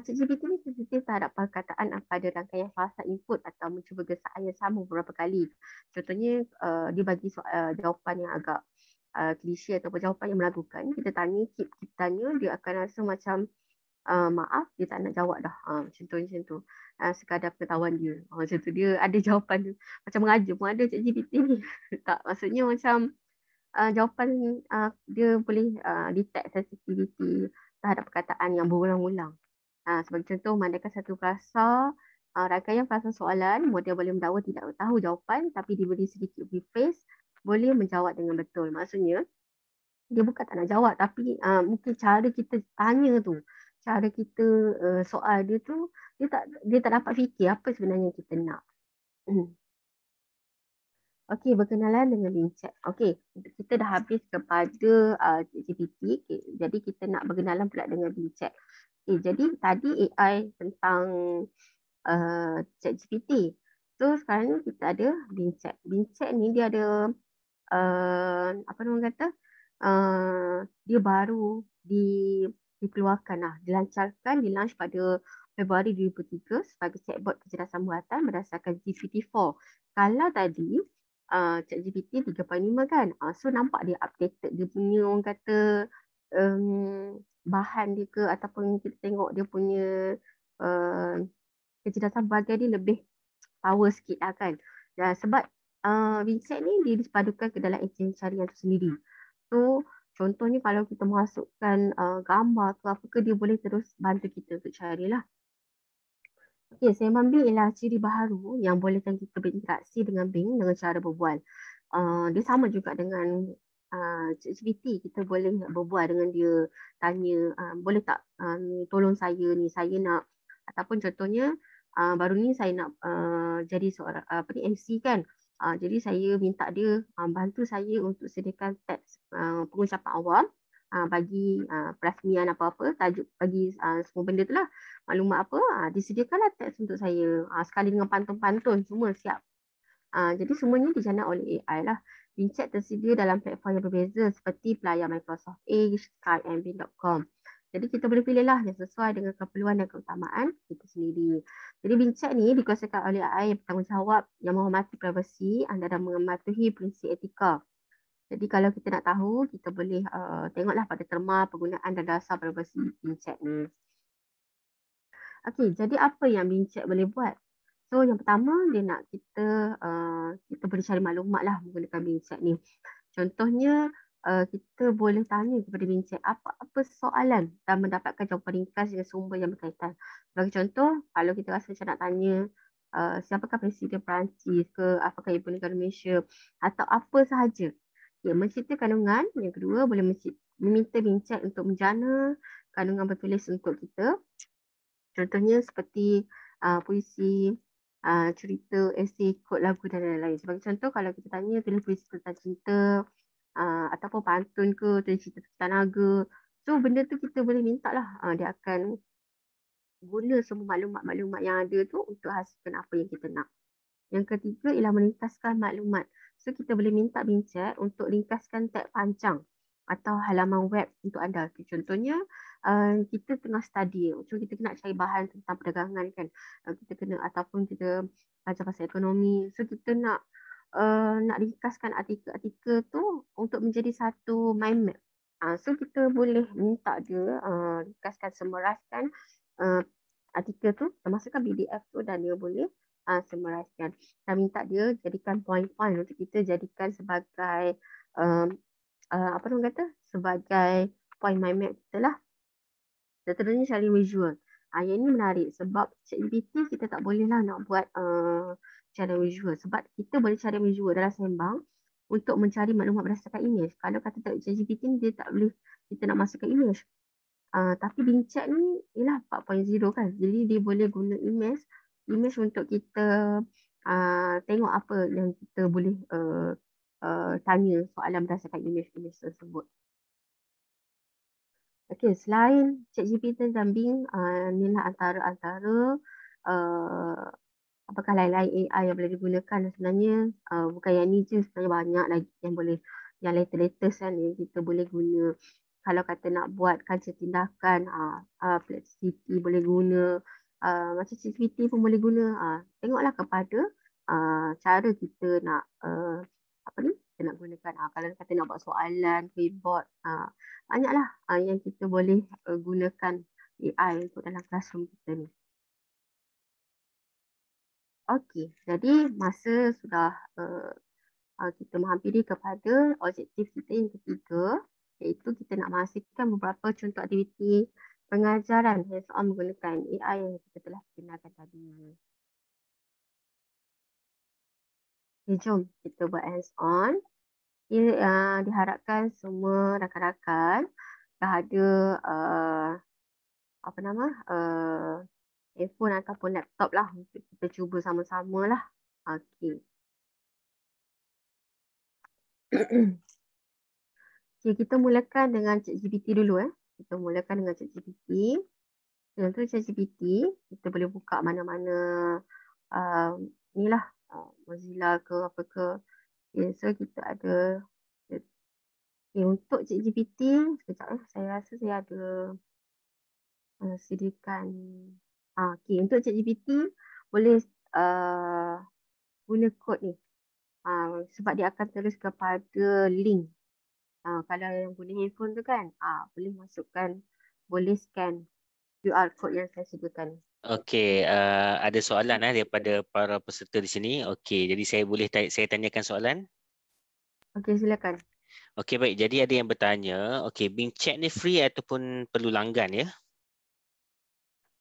ChatGPT ni sensitif terhadap perkataan pada rangkaian fasa input atau mencuba gesaan yang sama beberapa kali. Contohnya dia bagi jawapan yang agak klise ataupun jawapan yang meragukan. Kita tanya, kita tanya, dia akan rasa macam maaf, dia tak nak jawab dah. Macam tu. Sekadar pengetahuan dia. Macam tu, dia ada jawapan dia. Macam mengaja pun ada ChatGPT ni. Tak, maksudnya macam jawapan dia boleh detect sensitivity terhadap perkataan yang berulang-ulang. Sebagai contoh, mandakan satu frasa, rangkaian frasa soalan, model boleh mendakwa tidak tahu jawapan tapi diberi sedikit rephrase, boleh menjawab dengan betul. Maksudnya, dia bukan tak nak jawab tapi mungkin cara kita tanya tu, cara kita soal dia tu, dia tak dapat fikir apa sebenarnya kita nak. Okey, berkenalan dengan Bing Chat. Okey, kita dah habis kepada ChatGPT. Okay, jadi kita nak berkenalan pula dengan Bing Chat. Okay, jadi tadi AI tentang ChatGPT. So sekarang ni kita ada Bing Chat. Bing Chat ni dia ada apa nama kata? Dia baru dikeluarkan lah, dilancarkan, di-launch pada Februari 2023 sebagai chatbot kecerdasan buatan berdasarkan GPT-4. Kalau tadi ChatGPT 3.5 kan, so nampak dia updated, dia punya orang kata bahan dia ke, ataupun kita tengok dia punya kecerdasan buatan dia lebih power sikit lah kan. Dan sebab Bing Chat ni dia dipadukan ke dalam enjin carian tu sendiri. So contohnya kalau kita masukkan gambar ke apa ke, dia boleh terus bantu kita untuk carilah. Okey, Sembang Bing ialah ciri baharu yang bolehkan kita berinteraksi dengan Bing dengan cara berbual. Dia sama juga dengan ChatGPT. Kita boleh berbual dengan dia, tanya, boleh tak tolong saya ni, saya nak, ataupun contohnya baru ni saya nak jadi seorang MC kan. Jadi saya minta dia bantu saya untuk sediakan teks pengucapan awam bagi perasmian apa-apa, tajuk bagi semua benda tu lah. Maklumat apa, disediakanlah teks untuk saya. Sekali dengan pantun-pantun, semua siap. Jadi semuanya dijana oleh AI lah. Bing Chat tersedia dalam platform yang berbeza seperti pelayar Microsoft Edge, Skype and Bing.com. Jadi kita boleh pilihlah yang sesuai dengan keperluan dan keutamaan kita sendiri. Jadi Bing Chat ni dikuasakan oleh AI yang bertanggungjawab, yang menghormati privasi anda dan mematuhi prinsip etika. Jadi kalau kita nak tahu, kita boleh tengoklah pada terma penggunaan dan dasar privasi Bing Chat ni. Okey, jadi apa yang Bing Chat boleh buat? So yang pertama, dia nak kita boleh cari maklumat lah menggunakan Bing Chat ni. Contohnya, kita boleh tanya kepada Bing Chat apa soalan dan mendapatkan jawapan ringkas dengan sumber yang berkaitan. Sebagai contoh, kalau kita rasa macam nak tanya siapakah Presiden Perancis ke, apakah Ibu Negara Malaysia atau apa sahaja. Ya, mencipta kandungan. Yang kedua, boleh meminta Bing Chat untuk menjana kandungan bertulis untuk kita. Contohnya seperti puisi, cerita, esei, kod lagu dan lain-lain. Sebagai contoh, kalau kita tanya tulis puisi tentang cinta, ataupun pantun ke, tulis cerita tentang naga. So benda tu kita boleh minta lah. Dia akan guna semua maklumat-maklumat yang ada tu untuk hasilkan apa yang kita nak. Yang ketiga ialah meringkaskan maklumat. So kita boleh minta Bing Chat untuk ringkaskan teks panjang atau halaman web untuk anda. Contohnya, kita tengah study, so kita nak cari bahan tentang perdagangan kan. Kita kena, ataupun kita belajar pasal ekonomi. So kita nak ringkaskan artikel-artikel tu untuk menjadi satu mind map. So kita boleh minta dia ringkaskan, semeraskan artikel tu, termasukkan PDF tu, dan dia boleh semeraskan. Dan minta dia jadikan point-point untuk kita jadikan sebagai apa orang kata, sebagai point mind map kita lah. Seterusnya cari visual. Yang ini menarik sebab ChatGPT kita tak boleh lah nak buat cara visual, sebab kita boleh cari visual dalam Sembang untuk mencari maklumat berdasarkan image. Kalau kata tak ChatGPT ni, dia tak boleh kita nak masukkan image. Tapi Bing Chat ni ialah 4.0 kan. Jadi dia boleh guna image untuk kita tengok apa yang kita boleh tanya soalan berdasarkan image tersebut. Okey, selain ChatGPT dan Bing, inilah antara apakah lain-lain AI yang boleh digunakan. Sebenarnya bukan yang ni je, sebenarnya banyak lagi yang boleh, yang latest kan, yang kita boleh guna. Kalau kata nak buat kaca tindakan, Perplexity boleh guna, macam ChatGPT pun boleh guna. Tengoklah kepada cara kita nak kita nak gunakan. Kalau kata nak buat soalan, keyboard, banyaklah yang kita boleh gunakan AI untuk dalam classroom kita ni. Okey, jadi masa sudah kita menghampiri kepada objektif kita yang ketiga, iaitu kita nak menghasilkan beberapa contoh aktiviti pengajaran hands-on menggunakan AI yang kita telah kenalkan tadi. Okay, jom kita buat hands-on. Diharapkan semua rakan-rakan dah ada apa nama handphone ataupun laptop lah untuk kita cuba sama-sama lah. Okey. Okay, kita mulakan dengan ChatGPT dulu Kita mulakan dengan ChatGPT. Untuk ChatGPT, kita boleh buka mana-mana ni lah Mozilla ke apa ke. Okay, so kita ada untuk ChatGPT, sekejap saya rasa saya ada sediakan. Okay, untuk ChatGPT boleh guna kod ni. Sebab dia akan terus kepada link. Kalau yang guna handphone tu kan, boleh masukkan, boleh scan QR code yang saya sediakan. Okey, ada soalan daripada para peserta di sini. Okey, jadi saya tanyakan soalan. Okey, silakan. Okey, baik. Jadi ada yang bertanya, okey, Bing Chat ni free ataupun perlu langgan ya?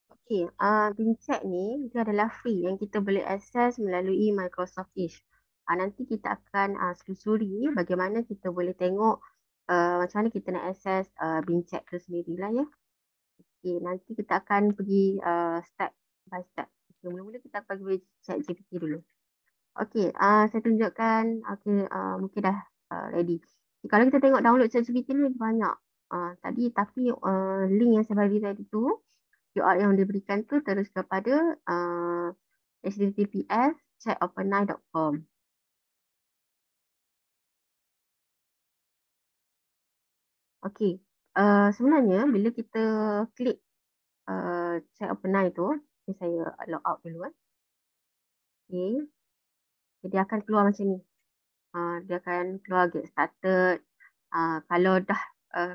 Okey, Bing Chat ni dia adalah free yang kita boleh akses melalui Microsoft Edge. Nanti kita akan selusuri bagaimana kita boleh tengok macam mana kita nak akses Bing Chat tu sendirilah ya. Okey, nanti kita akan pergi step by step. Okay, mula-mula kita akan pergi chat GPT dulu. Okey, saya tunjukkan. Okey, mungkin dah ready. Kalau kita tengok download chat GPT ni banyak. Tapi link yang saya bagi tadi tu, QR yang diberikan tu terus kepada https chatopenai.com. Okey, sebenarnya bila kita klik chat OpenAI tu, saya log out dulu Okay. Dia akan keluar macam ni. Dia akan keluar get started. Kalau dah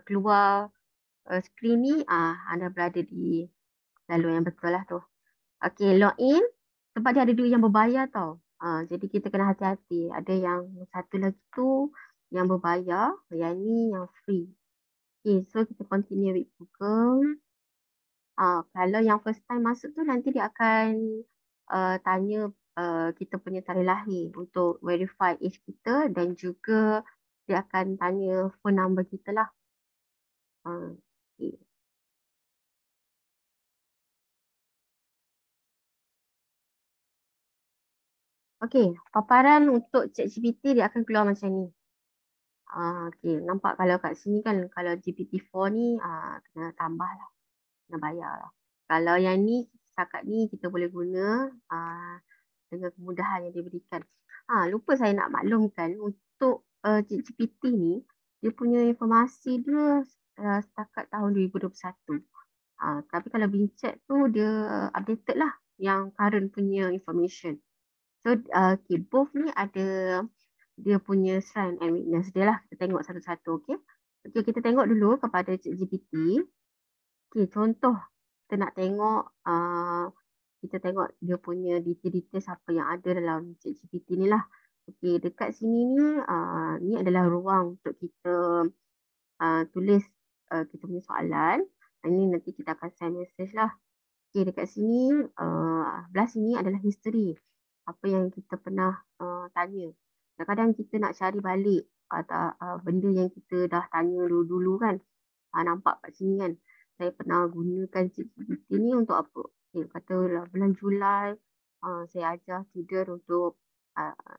keluar skrin ni, anda berada di jalur yang betul lah tu. Okay, login. Sebab dia ada dua yang berbayar tau. Jadi kita kena hati-hati. Ada yang satu lagi tu yang berbayar, yang ni yang free. Okay, so kita continue with Google. Kalau yang first time masuk tu nanti dia akan tanya kita punya tarikh lahir untuk verify age kita dan juga dia akan tanya phone number kita lah. Okay. Okay, paparan untuk ChatGPT dia akan keluar macam ni. Okay, nampak kalau kat sini kan kalau GPT-4 ni kena tambah lah, kena bayar lah. Kalau yang ni setakat ni kita boleh guna dengan kemudahan yang diberikan. Lupa saya nak maklumkan untuk ChatGPT ni, dia punya informasi dia setakat tahun 2021. Tapi kalau Bing Chat tu dia updated lah yang current punya information. So both ni ada dia punya strength and weakness dia lah. Kita tengok satu-satu. Okay, kita tengok dulu kepada ChatGPT. Okay, contoh kita nak tengok kita tengok dia punya detail-detail apa yang ada dalam ChatGPT ni lah. Okey, dekat sini ni, ni adalah ruang untuk kita tulis kita punya soalan. Ini nanti kita akan send message lah. Okey, dekat sini, belah sini adalah history. Apa yang kita pernah tanya. Kadang-kadang kita nak cari balik benda yang kita dah tanya dulu-dulu kan. Nampak kat sini kan. Saya pernah gunakan ChatGPT ni untuk apa? Okay, katalah bulan Julai, saya ajar student untuk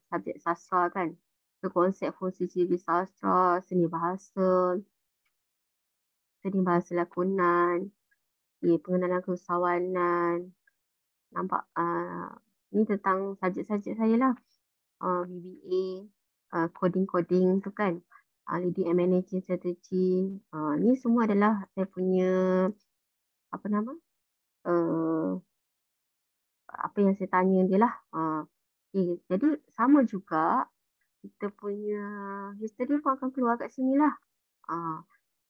subjek sastra kan. So, konsep fungsi ciri sastra, seni bahasa lakonan, pengenalan keusahawanan. Nampak? Ni tentang subjek-subjek saya lah. BBA, coding-coding tu kan. Leading and managing strategy. Ni semua adalah saya punya apa nama? Apa yang saya tanya dia lah. Okay. Jadi sama juga kita punya history pun akan keluar kat sini lah.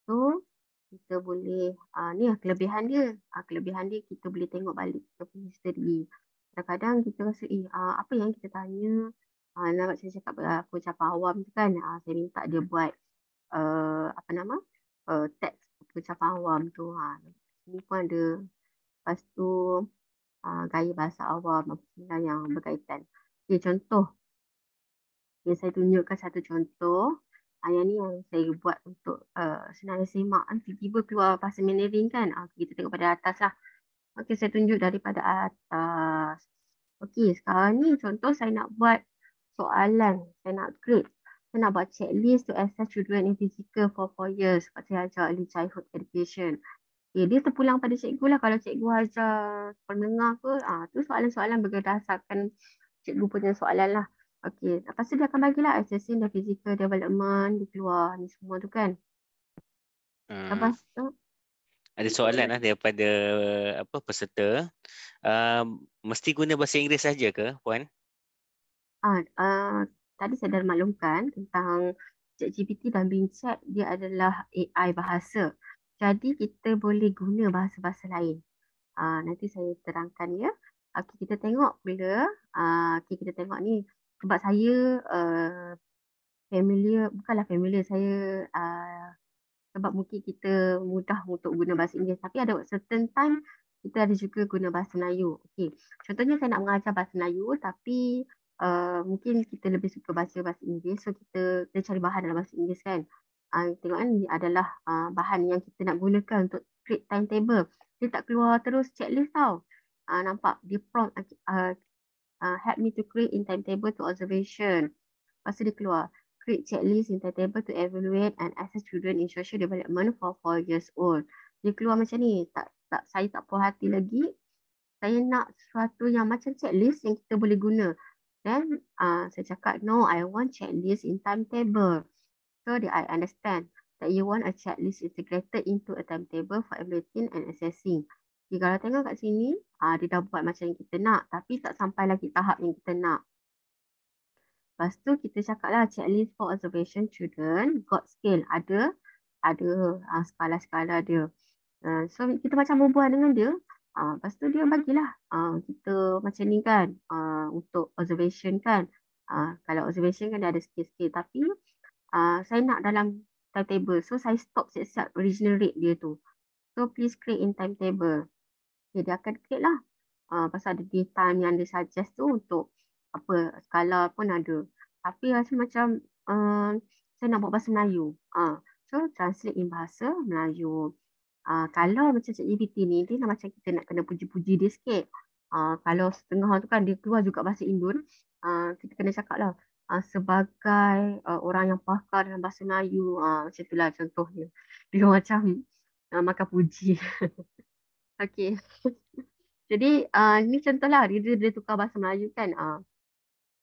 So kita boleh ni lah kelebihan dia. Kelebihan dia kita boleh tengok balik kita punya history. Kadang-kadang kita rasa apa yang kita tanya. Nampak saya cakap pengucapan awam tu kan. Saya minta dia buat apa nama? Teks pengucapan awam tu. Sini pun ada. Lepas tu gaya bahasa awam yang berkaitan. Okay, contoh. Okay, saya tunjukkan satu contoh. Yang ni yang saya buat untuk senang semak. Tiba-tiba keluar bahasa Mandarin kan. Kita tengok pada atas lah. Okey, saya tunjuk daripada atas. Okey, sekarang ni contoh saya nak buat soalan. Saya nak create. Saya nak buat checklist to assess children in physical for 4 years. Sebab saya ajar early childhood education. Okay, dia terpulang pada cikgu lah. Kalau cikgu ajar pendengar ke, tu soalan-soalan berdasarkan cikgu punya soalan lah. Okey, lepas tu dia akan bagilah assessing the physical development, dia keluar ni semua tu kan. Lepas tu, Ada soalan lah daripada peserta. Mesti guna bahasa Inggeris saja ke, Puan? tadi saya dah maklumkan tentang ChatGPT dan Bing Chat, dia adalah AI bahasa. Jadi kita boleh guna bahasa-bahasa lain. Nanti saya terangkan ya. Okey, kita tengok pula. Okey, kita tengok ni. Sebab saya bukanlah familiar, saya sebab mungkin kita mudah untuk guna bahasa Inggeris. Tapi ada certain time, kita ada juga guna bahasa Melayu. Okey, contohnya saya nak mengajar bahasa Melayu, tapi mungkin kita lebih suka baca bahasa Inggeris. So, kita cari bahan dalam bahasa Inggeris kan. Tengok kan, ni adalah bahan yang kita nak gunakan untuk create timetable. Dia tak keluar terus checklist tau. Nampak, dia prompt help me to create in timetable to observation. Lepas tu dia keluar create checklist in timetable to evaluate and assess children in social development for 4 years old. Dia keluar macam ni. Saya tak puas hati lagi. Saya nak sesuatu yang macam checklist yang kita boleh guna. Then saya cakap, no, I want checklist in timetable. So I understand that you want a checklist integrated into a timetable for evaluating and assessing. Okay, kalau tengok kat sini, dia dah buat macam yang kita nak, tapi tak sampai lagi tahap yang kita nak. Lepas tu kita cakap lah checklist for observation children, got scale, ada skala-skala dia. So kita macam berbual dengan dia. Lepas tu dia bagilah kita macam ni kan, untuk observation kan. Kalau observation kan dia ada scale-scale, tapi saya nak dalam timetable. So saya stop siap-siap original rate dia tu. So please create in timetable. Okay, dia akan create lah. Pasal ada daytime yang dia suggest tu untuk skala pun ada. Tapi rasa macam saya nak buat bahasa Melayu. So translate in bahasa Melayu. Kalau macam ChatGPT ni, dia macam kita nak kena puji-puji dia sikit. Kalau setengah tu kan dia keluar juga bahasa Indon, kita kena cakap lah. Sebagai orang yang pakar dalam bahasa Melayu, macam itulah contohnya. Dia macam makan puji. Okay. Jadi ni contohlah dia tukar bahasa Melayu kan.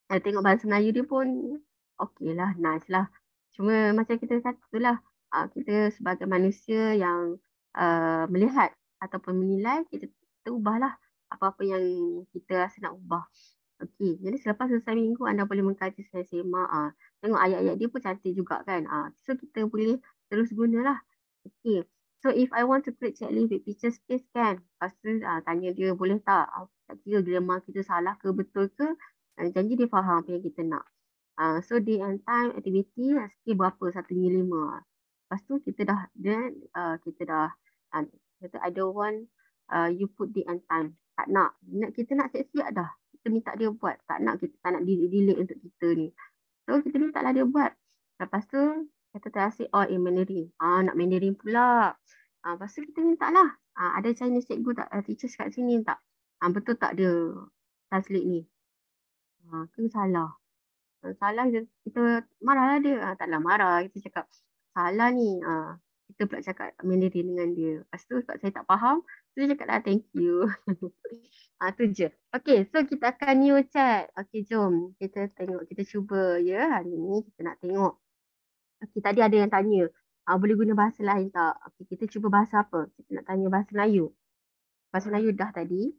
Saya tengok bahasa Melayu dia pun okey lah, nice lah. Cuma macam kita kata tu lah, kita sebagai manusia yang melihat ataupun menilai, kita ubahlah apa-apa yang kita rasa nak ubah. Okey, jadi selepas selesai minggu anda boleh mengkaji saya semak. Tengok ayat-ayat dia pun cantik juga kan. So kita boleh terus gunalah. Okey. So if I want to create checklist with picture space kan. Lepas tu tanya dia boleh tak? Tak kira grammar kita salah ke betul ke. Janji dia faham apa yang kita nak. So day and time activity skill berapa? 1/5. Lepas tu kita dah kata I don't want you put day and time. Tak nak. Kita nak siap-siap dah. Kita minta dia buat. Kita tak nak delete untuk kita ni. So kita minta lah dia buat. Lepas tu kata translate all in Mandarin. Nak Mandarin pula. Lepas tu kita minta lah. Ada Chinese cikgu tak? Teachers kat sini tak? Betul tak dia translate ni? Ke salah? Salah kita marah lah dia. Taklah marah. Kita cakap salah ni. Kita pula cakap Mandarin dengan dia. Lepas tu sebab saya tak faham. Dia cakap lah thank you. Tu je. Okay, so kita akan new chat. Okay, jom. Kita tengok. Kita cuba ya. Hari ni kita nak tengok. Okay, tadi ada yang tanya. Boleh guna bahasa lain tak? Okay, kita cuba bahasa apa? Kita nak tanya bahasa Melayu. Bahasa Melayu dah tadi.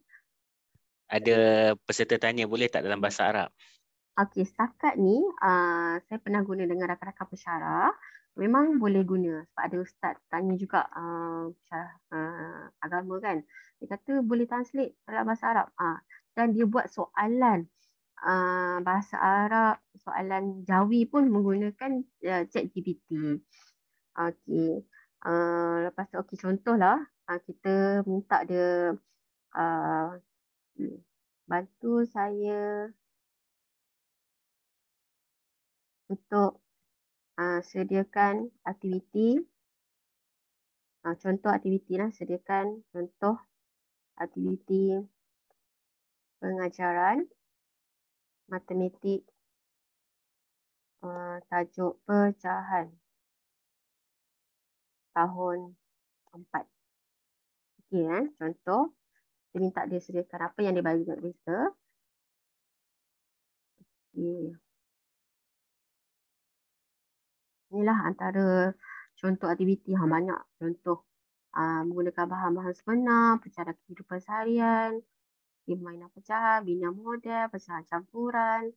Ada peserta tanya boleh tak dalam bahasa Arab? Okey, setakat ni saya pernah guna dengan rakan-rakan pensyarah. Memang boleh guna sebab ada ustaz tanya juga agama kan. Dia kata boleh translate dalam bahasa Arab. Dan dia buat soalan bahasa Arab, soalan Jawi pun menggunakan ChatGPT. Okey. Lepas tu okey, contohlah kita minta dia bantu saya untuk sediakan aktiviti, contoh aktiviti lah, sediakan contoh aktiviti pengajaran matematik tajuk pecahan tahun 4. Okey, contoh kita minta dia sediakan apa yang dia bagi kat kita. Okay. Inilah antara contoh aktiviti yang banyak. Contoh menggunakan bahan-bahan sebenar, pecahan kehidupan seharian, permainan pecahan, bina model, pecahan campuran,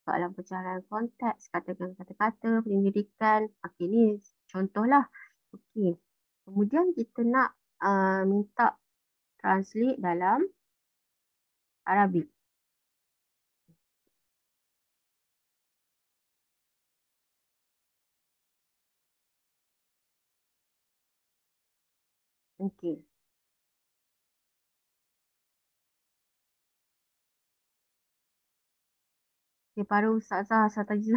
soalan pecahan konteks, katakan kata-kata, penyelidikan. Okey, ni contohlah. Okey. Kemudian kita nak minta translate dalam Arabic. Okey. Okay, para ustazah, asatidz,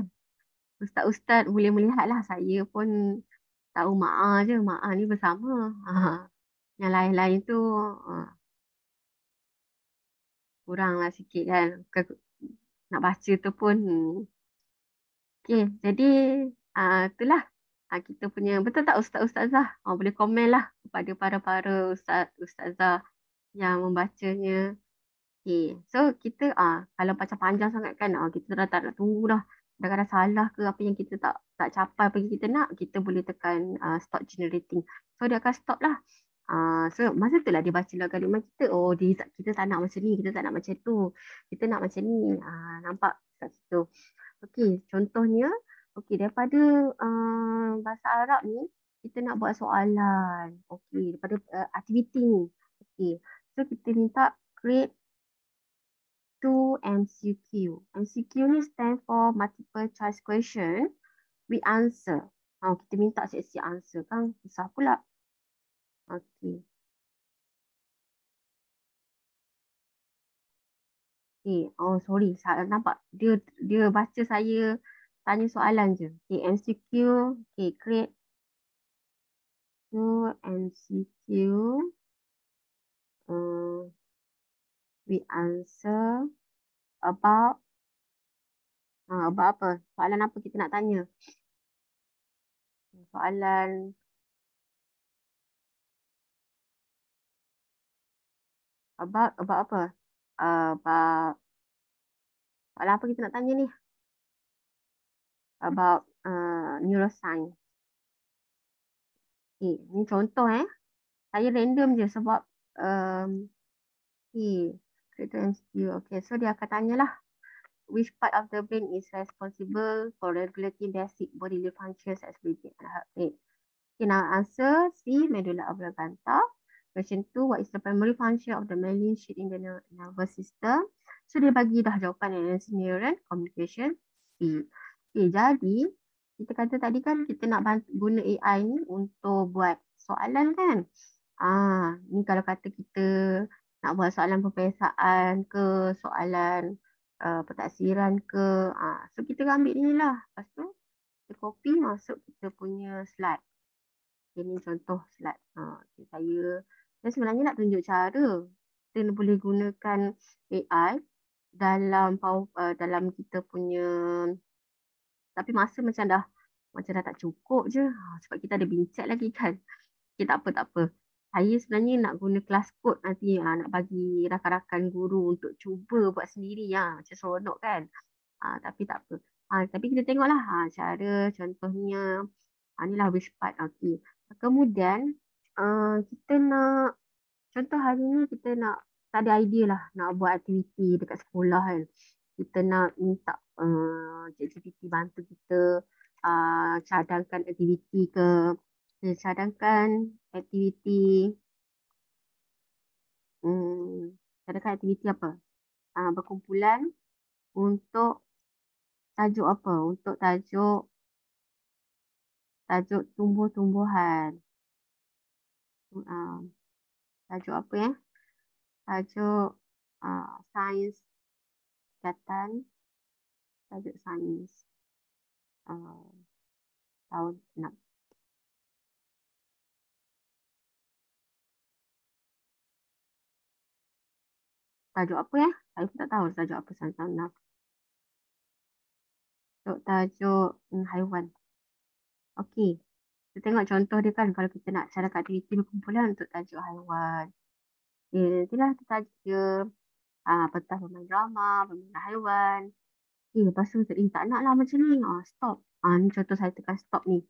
ustaz-ustaz boleh melihatlah, saya pun tahu Ma'a je. Ma'a ni bersama. Yang lain-lain tu kuranglah sikit kan. Nak baca tu pun. Okey, jadi itulah kita punya, betul tak ustaz-ustazah? Boleh komen lah kepada para ustaz-ustazah yang membacanya. Okay. So kita kalau baca panjang sangat kan, kita dah tak nak tunggu dah. Kadang-kadang salah ke apa yang kita tak capai apa yang kita nak, kita boleh tekan stop generating. So dia akan stop lah. So masa tu lah dia baca lah kalimat kita. Oh, kita tak nak macam ni, kita tak nak macam tu. Kita nak macam ni. Nampak kat situ. Okey, contohnya, okey, daripada bahasa Arab ni, kita nak buat soalan. Okey, daripada aktiviti ni. Okey, so kita minta create 2 MCQ. MCQ ni stand for multiple choice question with answer. Kita minta seksi answer kan, susah pula. Okey. Okay. Oh, sorry. Saya nampak dia baca saya tanya soalan je. Okay, MCQ. Okay, create 2 MCQ with answer about apa? Soalan apa kita nak tanya? Soalan about apa? About soalan apa kita nak tanya ni? About neuroscience. Okay, ni contoh saya random je sebab okay, create MCQ. Okay, so dia akan tanyalah which part of the brain is responsible for regulating basic bodily functions as breathing and heart rate. Okay, now answer C, medulla oblongata. Question 2, what is the primary function of the myelin sheath in the nervous system? So dia bagi dah jawapan enhanced neuron communication C. Okay, jadi kita kata tadi kan kita nak guna AI ni untuk buat soalan kan. Ni kalau kata kita nak buat soalan peperiksaan ke, soalan pentaksiran ke. So kita ambil ni lah. Lepas tu kita copy masuk kita punya slide. Ini contoh slide. Saya sebenarnya nak tunjuk cara kita boleh gunakan AI dalam kita punya, tapi masa macam dah tak cukup je. Sebab kita ada bincang lagi kan. Okay, tak apa. Saya sebenarnya nak guna kelas kod nanti, nak bagi rakan-rakan guru untuk cuba buat sendiri. Macam seronok kan. Tapi tak apa. Tapi kita tengoklah cara contohnya. Inilah which part. Okay. Kemudian kita nak, contoh hari ni kita nak, tak ada idea lah nak buat aktiviti dekat sekolah kan. Kita nak minta ChatGPT bantu kita cadangkan aktiviti ke. Cadangkan aktiviti apa? Berkumpulan untuk tajuk apa? Untuk tajuk tumbuh-tumbuhan. Tajuk apa ya? Tajuk sains kesihatan. Tajuk sains tahun 6. Tajuk apa ya? Saya pun tak tahu tajuk apa tahun 6. Tajuk haiwan. Okey. Kita tengok contoh dia kan kalau kita nak cara aktiviti berkumpulan untuk tajuk haiwan. Nantilah kita tajuk dia pentas bermain drama, bermain haiwan. Lepas tu tak nak lah macam ni. Stop. Ni contoh saya tekan stop ni.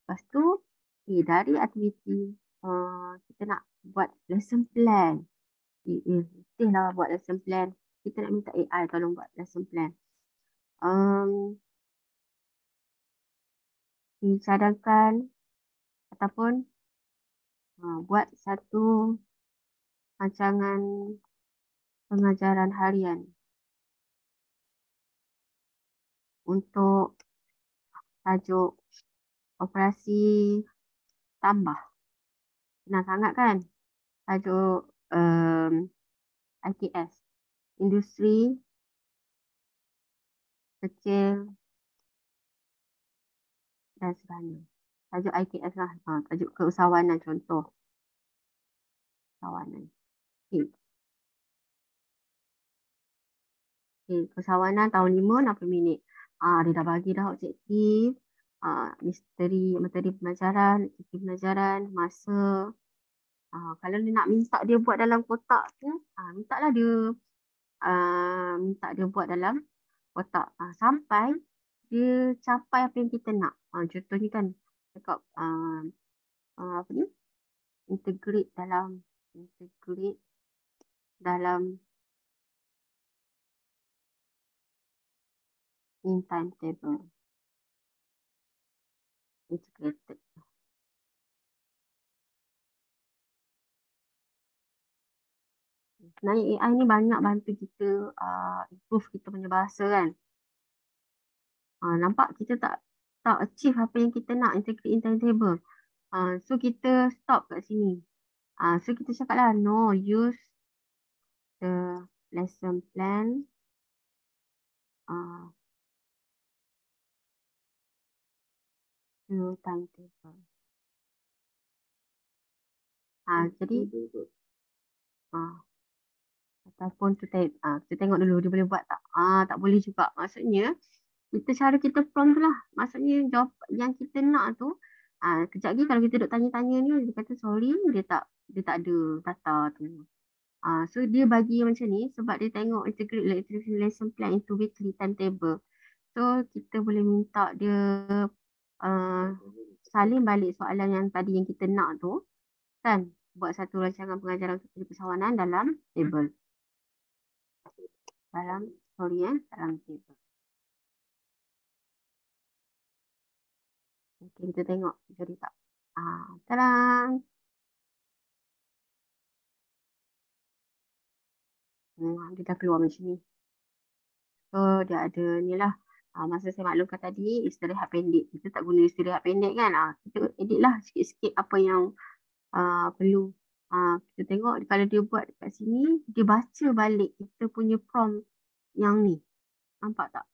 Lepas tu dari aktiviti kita nak buat lesson plan. Mestilah buat lesson plan. Kita nak minta AI tolong buat lesson plan. Cadangkan ataupun buat satu rancangan pengajaran harian untuk tajuk operasi tambah. Senang sangat kan? Tajuk IKS, industri kecil dan sederhana. Tajuk IKS lah, tajuk keusahawanan contoh. Keusahawanan. Keusahawanan tahun 5, 60 minit. Dia dah bagi dah objektif, materi pelajaran, masa. Kalau dia nak minta dia buat dalam kotak tu, minta dia buat dalam kotak sampai dia capai apa yang kita nak. Contohnya kan cakap apa ni? Integrate dalam in timetable. Integrated. Sebenarnya AI ni banyak bantu kita improve kita punya bahasa kan. Nampak kita tak achieve apa yang kita nak, integrate in timetable. So kita stop kat sini. So kita cakap lah, no, use the lesson plan to timetable. Jadi ataupun kita tengok dulu dia boleh buat tak? Tak boleh juga. Maksudnya cara kita prompt tu lah. Maksudnya jawab yang kita nak tu. Kejap lagi kalau kita duk tanya-tanya ni, dia kata sorry, dia tak ada data tu. So dia bagi macam ni sebab dia tengok integrate lesson plan into weekly timetable. So kita boleh minta dia salin balik soalan yang tadi yang kita nak tu kan, buat satu rancangan pengajaran untuk keusahawanan dalam table. Dalam table. Okay, kita tengok jadi tak. Tadang. Dia dah keluar macam ni. So dia ada ni lah. Masa saya maklumkan tadi istirahat pendek. Kita tak guna istirahat pendek kan. Kita edit lah sikit-sikit apa yang perlu. Kita tengok kalau dia buat dekat sini, dia baca balik kita punya prompt yang ni. Nampak tak?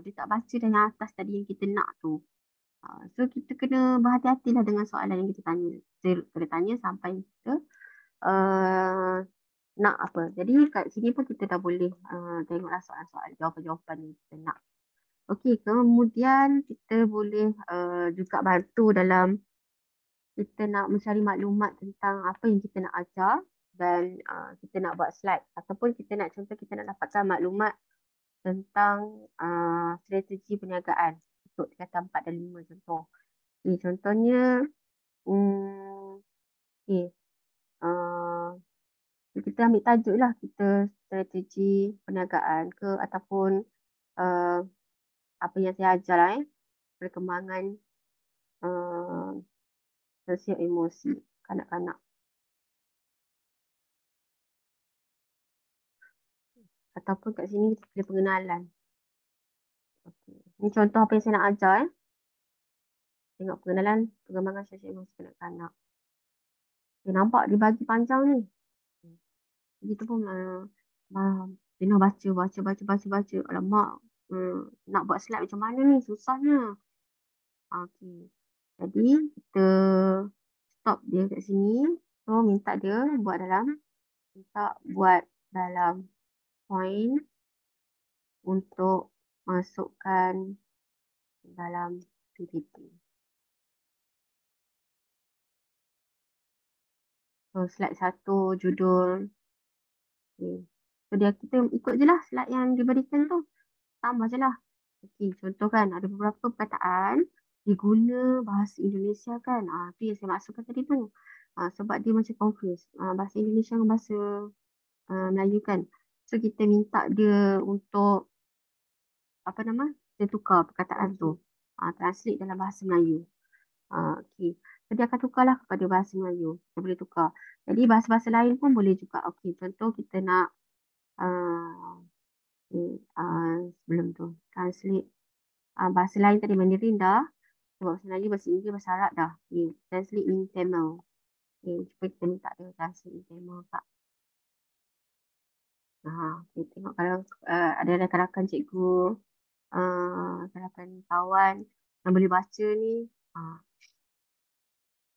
Dia tak baca dah yang atas tadi yang kita nak tu. So kita kena berhati-hatilah dengan soalan yang kita tanya. Kita kena tanya sampai kita nak apa. Jadi kat sini pun kita dah boleh tengoklah soalan-soalan, jawapan-jawapan yang kita nak. Okey, kemudian kita boleh juga bantu dalam kita nak mencari maklumat tentang apa yang kita nak ajar dan kita nak buat slide ataupun kita nak dapatkan maklumat tentang strategi perniagaan untuk tingkatan 4 dan 5 contoh. Contohnya kita ambil tajuk lah, kita strategi perniagaan ke ataupun apa yang saya ajar lah perkembangan sosial emosi kanak-kanak. Ataupun kat sini kita pilih pengenalan. Okay. Ini contoh apa yang saya nak ajar. Tengok pengenalan perkembangan sosial emosi kanak-kanak. Nampak dia bagi panjang ni. Kita pun kena baca. Alamak, nak buat slide macam mana ni? Susahnya. Okey. Jadi kita stop dia kat sini. So minta buat dalam point untuk masukkan dalam PPT. So slide 1 judul. Okay. So kita ikut je lah slide yang diberikan tu. Tambah je lah. Okay, contoh kan ada beberapa perkataan diguna bahasa Indonesia kan. Tu yang saya maksudkan tadi tu. Sebab dia macam confuse. Bahasa Indonesia dengan bahasa Melayu kan. So kita minta dia untuk dia tukar perkataan tu. Translate dalam bahasa Melayu. Okay. Jadi akan tukarlah kepada bahasa Melayu. Kita boleh tukar. Jadi bahasa-bahasa lain pun boleh juga. Okay, contoh kita nak sebelum tu translate bahasa lain tadi Mandarin dah. Sebab bahasa Melayu, bahasa Inggeris, bahasa Arab dah. Okay. Translate in Tamil. Okay. Cuba kita minta dia translate in Tamil kak. Okay. Tengok kalau ada rakan-rakan cikgu, rakan kawan yang boleh baca ni.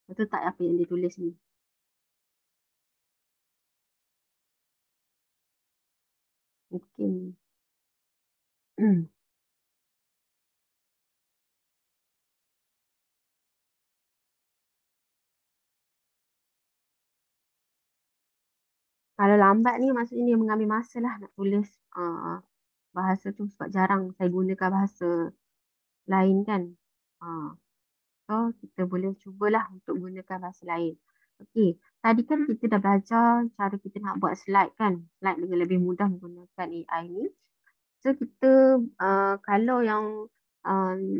Betul tak apa yang dia tulis ni? Mungkin. Kalau lambat ni maksudnya dia mengambil masa lah nak tulis bahasa tu sebab jarang saya gunakan bahasa lain kan. So kita boleh cubalah untuk gunakan bahasa lain. Okey, tadi kan kita dah belajar cara kita nak buat slide kan. Slide dengan lebih mudah menggunakan AI ni. So kita kalau yang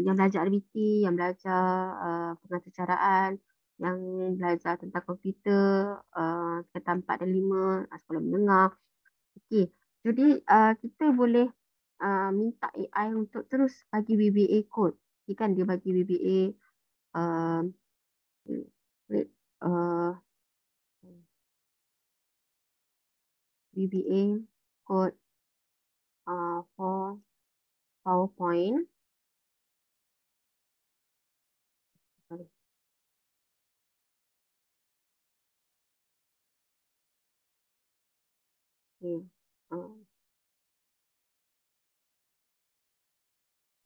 belajar RBT, yang belajar pengaturcaraan, yang belajar tentang komputer, tingkatan 4 dan 5, sekolah menengah. Okey, jadi kita boleh minta AI untuk terus bagi VBA code. Okay, kan dia bagi VBA VBA code for PowerPoint. Sorry. Okay.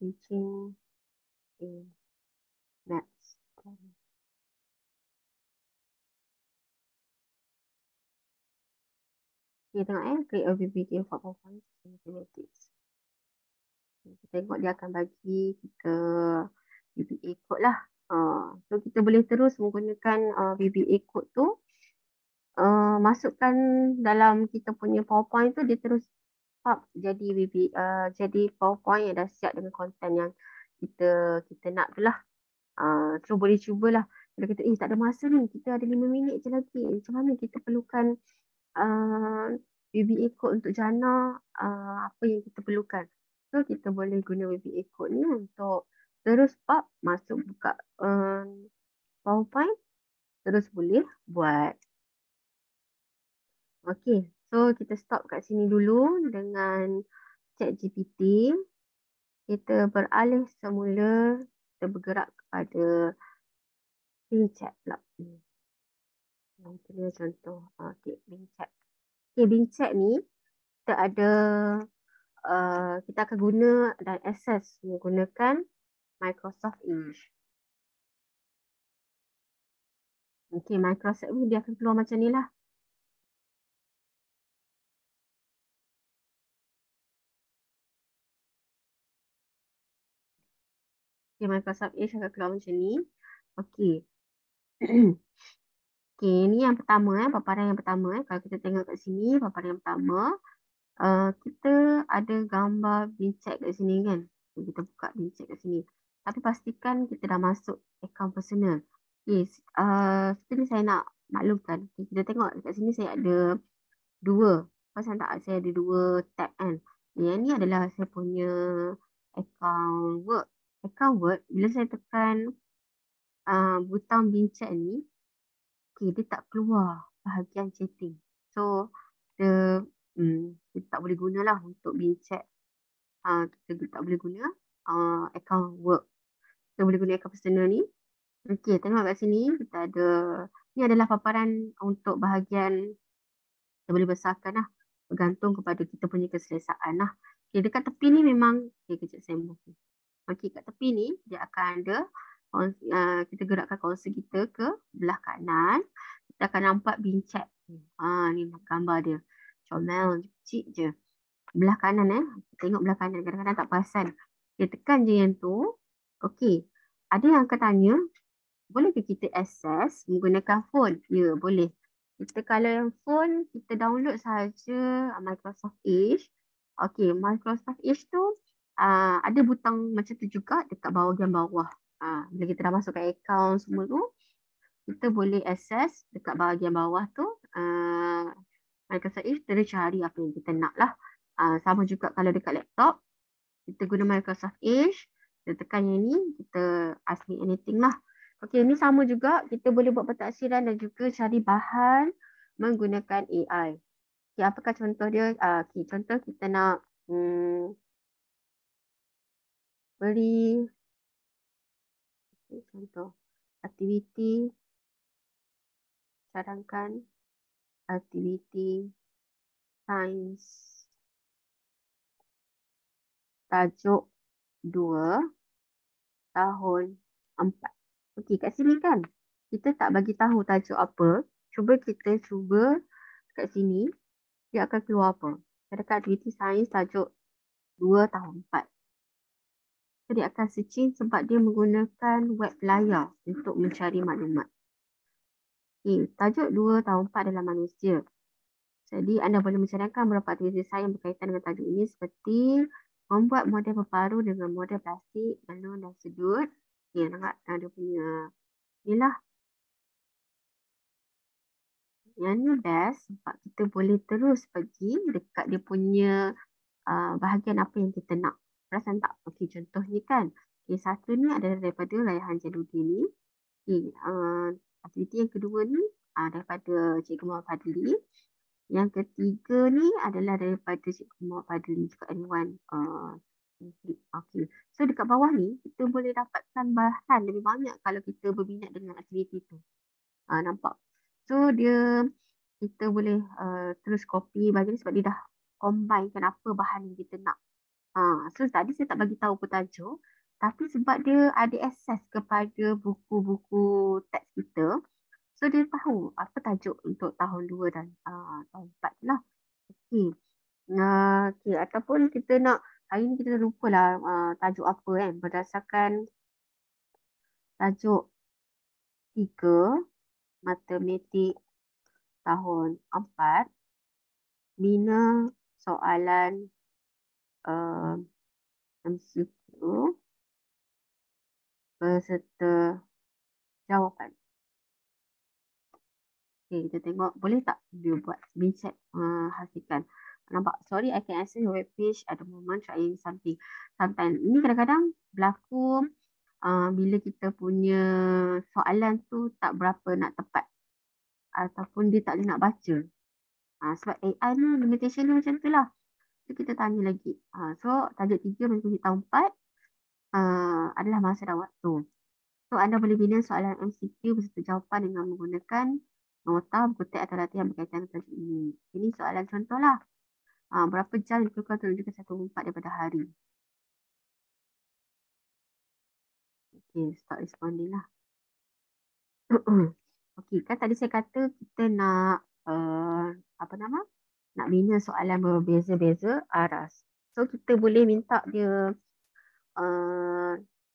Teaching in maths. Okay, tengok create a VBA for PowerPoint mathematics. Kita tengok dia akan bagi kita VBA code lah. So kita boleh terus menggunakan VBA code tu. Masukkan dalam kita punya PowerPoint tu, dia terus jadi jadi PowerPoint yang dah siap dengan konten yang kita nak tu lah. So boleh cubalah. Kalau kita tak ada masa ni, kita ada 5 minit je lagi. Macam mana kita perlukan VBA code untuk jana, apa yang kita perlukan. So kita boleh guna VBA code ni untuk terus masuk buka PowerPoint, terus boleh buat. Okay, so kita stop kat sini dulu dengan ChatGPT. Kita beralih semula, kita bergerak kepada Bing Chat pula. Kita contoh Bing Chat. Okay, Bing Chat ni kita ada kita akan guna dan access menggunakan Microsoft English. Okay, Microsoft ni dia akan keluar macam ni lah. Okay, Microsoft Edge akan keluar macam ni. Okay. Okay, ni yang pertama paparan yang pertama Kalau kita tengok kat sini, paparan yang pertama, kita ada gambar Bing Chat kat sini kan. Kita buka Bing Chat kat sini. Tapi pastikan kita dah masuk akaun personal. Okay, ni saya nak maklumkan. Okay, kita tengok kat sini saya ada 2. Pasal tak saya ada 2 tab kan. Yang ni adalah saya punya akaun Word. Akaun Word, bila saya tekan butang Bing Chat ni, dia tak keluar bahagian chatting. So, kita tak boleh gunalah untuk Bing Chat. Kita tak boleh guna akaun Word. kita boleh gunakan personal ni. Okey, tengok kat sini kita ada, ni adalah paparan untuk bahagian kita boleh besarkan lah, bergantung kepada kita punya keselesaan lah. Okey, dekat tepi ni memang, kejap saya move ni. Okey, kat tepi ni dia akan ada kita gerakkan cursor kita ke belah kanan, kita akan nampak bincap. Ni gambar dia. Comel kecil je. Belah kanan tengok belah kanan, kadang-kadang tak perasan. Kita tekan je yang tu. Okey, ada yang akan tanya, boleh ke kita access menggunakan phone? Ya, boleh. Kita kalau yang phone, kita download sahaja Microsoft Edge. Okey, Microsoft Edge tu ada butang macam tu juga dekat bahagian bawah. Bila kita dah masukkan account semua tu, kita boleh access dekat bahagian bawah tu Microsoft Edge, kita cari apa yang kita nak lah. Sama juga kalau dekat laptop, kita guna Microsoft Edge, kita tekan yang ni, kita ask me anything lah. Okey, ni sama juga, kita boleh buat pentaksiran dan juga cari bahan menggunakan AI. Okay, apakah contoh dia? Okay, contoh kita nak beri contoh aktiviti, cadangkan aktiviti sains tajuk 2 tahun 4. Okey, kat sini kan kita tak bagi tahu tajuk apa. Cuba kita kat sini, dia akan keluar apa? Cadangkan aktiviti sains tajuk 2 tahun 4. So, dia akan searching sebab dia menggunakan web layar untuk mencari maklumat. Okay, tajuk 2 tahun 4 adalah manusia. Jadi, anda boleh mencadangkan beberapa aktiviti sains yang berkaitan dengan tajuk ini seperti membuat model berparu dengan model plastik, balon dan sudut. Okay, nampak dia punya inilah. Yang ni best sebab kita boleh terus pergi dekat dia punya bahagian apa yang kita nak. Perasan tak? Okey, contohnya kan. Okey, satu ni adalah daripada Raihan Jaludin ni. Okey, aktiviti yang kedua ni daripada Cikgu Muhammad Fadli. Yang ketiga ni adalah daripada Cikgu Muhammad Fadli juga anyone. Okey. So dekat bawah ni kita boleh dapatkan bahan lebih banyak kalau kita berminat dengan aktiviti tu. Nampak? So kita boleh terus copy bahagian ni sebab dia dah combinekan apa bahan yang kita nak. So tadi saya tak bagi tahu petajuk, tapi sebab dia ada akses kepada buku-buku teks kita, so dia tahu apa tajuk untuk tahun 2 dan tahun 4 lah. Okey. Okay. Ataupun kita nak, hari ni kita lupa lah tajuk apa kan, berdasarkan tajuk 3 matematik tahun 4, bina soalan MCQ beserta jawapan. Okay, kita tengok boleh tak dia buat bincang hasilkan. Nampak? Sorry, I can access your web page at the moment trying something. Sometimes ini kadang-kadang berlaku bila kita punya soalan tu tak berapa nak tepat ataupun dia tak boleh nak baca. Sebab AI ni limitation dia macam tu lah. So kita tanya lagi. So tajuk 3 matematik tahun 4 adalah masa dan waktu. So anda boleh bina soalan MCQ beserta jawapan dengan menggunakan nota, buku teks atau latihan berkaitan dengan tajuk ini. Ini soalan contoh lah. Berapa jam diperlukan untuk menunjukkan satu empat daripada hari? Okay, start responding lah. Okay, kan tadi saya kata kita nak nak bina soalan berbeza-beza aras. So kita boleh minta dia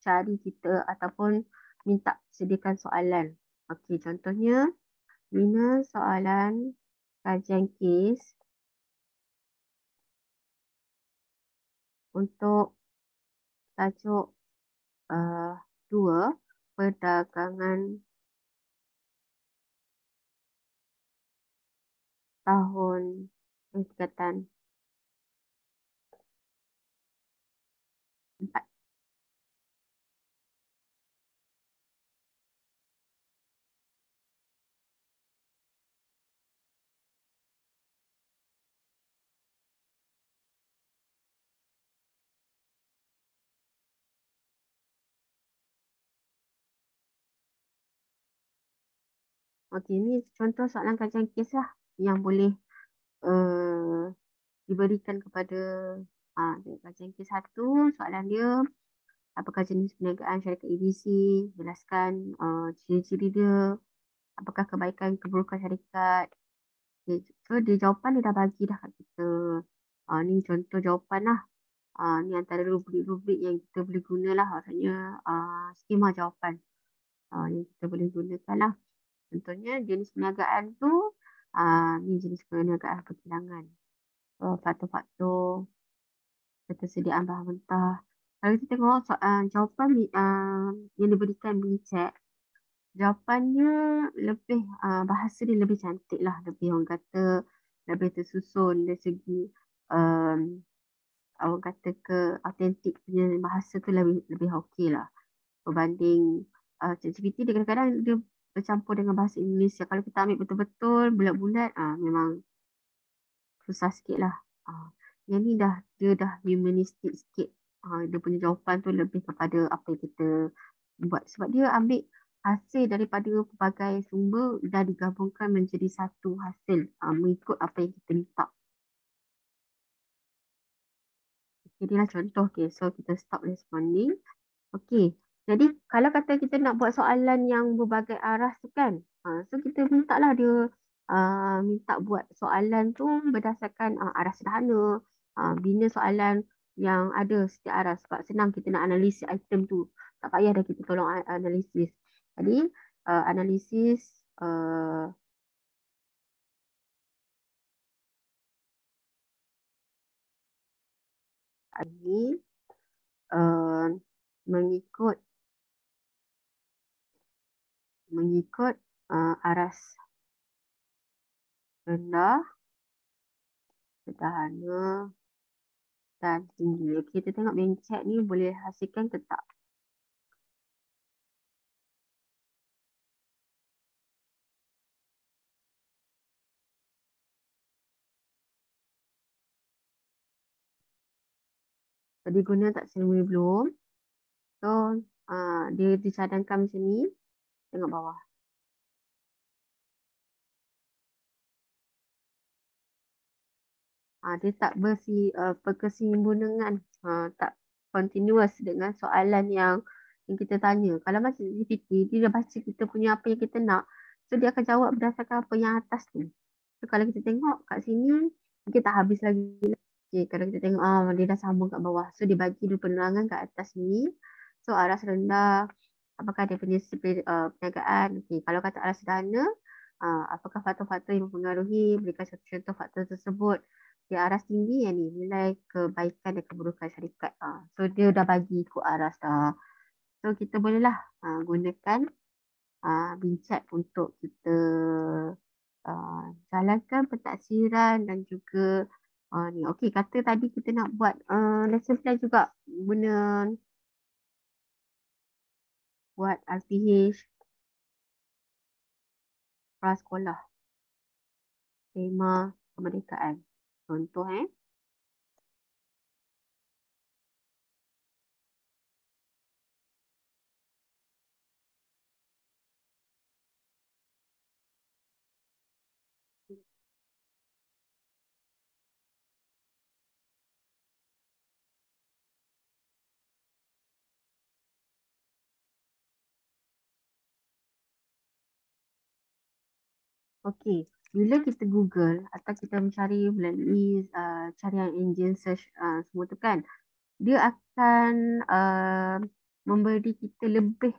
cari kita ataupun minta sediakan soalan. Okey, contohnya bina soalan kajian kes untuk tajuk 2 perdagangan tahun tingkatan 4. Okey, ni contoh soalan kajian kes lah yang boleh diberikan kepada kajian kes 1. Soalan dia, apakah jenis perniagaan syarikat EDC, jelaskan ciri-ciri dia, apakah kebaikan keburukan syarikat. Okay. So dia jawapan dia dah bagi dah kat kita. Ni contoh jawapan lah. Ni antara rubrik-rubrik yang kita boleh guna lah. Maksudnya skema jawapan yang kita boleh gunakan lah. Contohnya jenis perniagaan tu, ni jenis perniagaan perkilangan. Faktor-faktor ketersediaan bahan mentah. Kalau kita tengok jawapan yang diberikan Bincek, jawapannya lebih bahasa dia lebih cantik lah, lebih orang kata lebih tersusun dari segi orang kata ke autentik punya bahasa tu lebih okey lah berbanding ChatGPT. Dia kadang-kadang dia bercampur dengan bahasa Indonesia. Kalau kita ambil betul-betul bulat-bulat memang susah sikit lah. Yang ni dia dah humanistik sikit. Dia punya jawapan tu lebih kepada apa yang kita buat. Sebab dia ambil hasil daripada pelbagai sumber dah digabungkan menjadi satu hasil mengikut apa yang kita minta. Jadilah contoh. Okay, so kita stop responding. Okay, jadi kalau kata kita nak buat soalan yang berbagai arah tu kan, so kita minta lah dia minta buat soalan tu berdasarkan arah sederhana, bina soalan yang ada setiap arah sebab senang kita nak analisis item tu. Tak payah dah kita tolong analisis. Jadi analisis ini mengikut aras rendah, sederhana dan tinggi. Okey, kita tengok Bincek ni boleh hasilkan ke tak. Tadi guna tak semula belum. So dia dicadangkan macam ni. Tengok bawah. Dia tak berkesinambungan, tak continuous dengan soalan yang kita tanya. Kalau macam GPT, dia dah baca kita punya apa yang kita nak. So dia akan jawab berdasarkan apa yang atas tu. So kalau kita tengok kat sini, kita tak habis lagi. Okay, kalau kita tengok dia dah sambung kat bawah. So dia bagi dulu penerangan kat atas ni. So aras rendah, apakah dia punya perniagaan. Okay, kalau kata aras sederhana, apakah faktor-faktor yang mempengaruhi, berikan satu contoh faktor tersebut. Di aras tinggi yang ni, nilai kebaikan dan keburukan syarikat. So dia dah bagi ikut aras dah. So kita bolehlah gunakan Bincek untuk kita jalankan pentaksiran dan juga ni. Okey, kata tadi kita nak buat lesson plan juga guna buat RPH prasekolah. Tema kemerdekaan. Contoh Okey, bila kita Google atau kita mencari melalui carian engine search semua tu kan, dia akan memberi kita lebih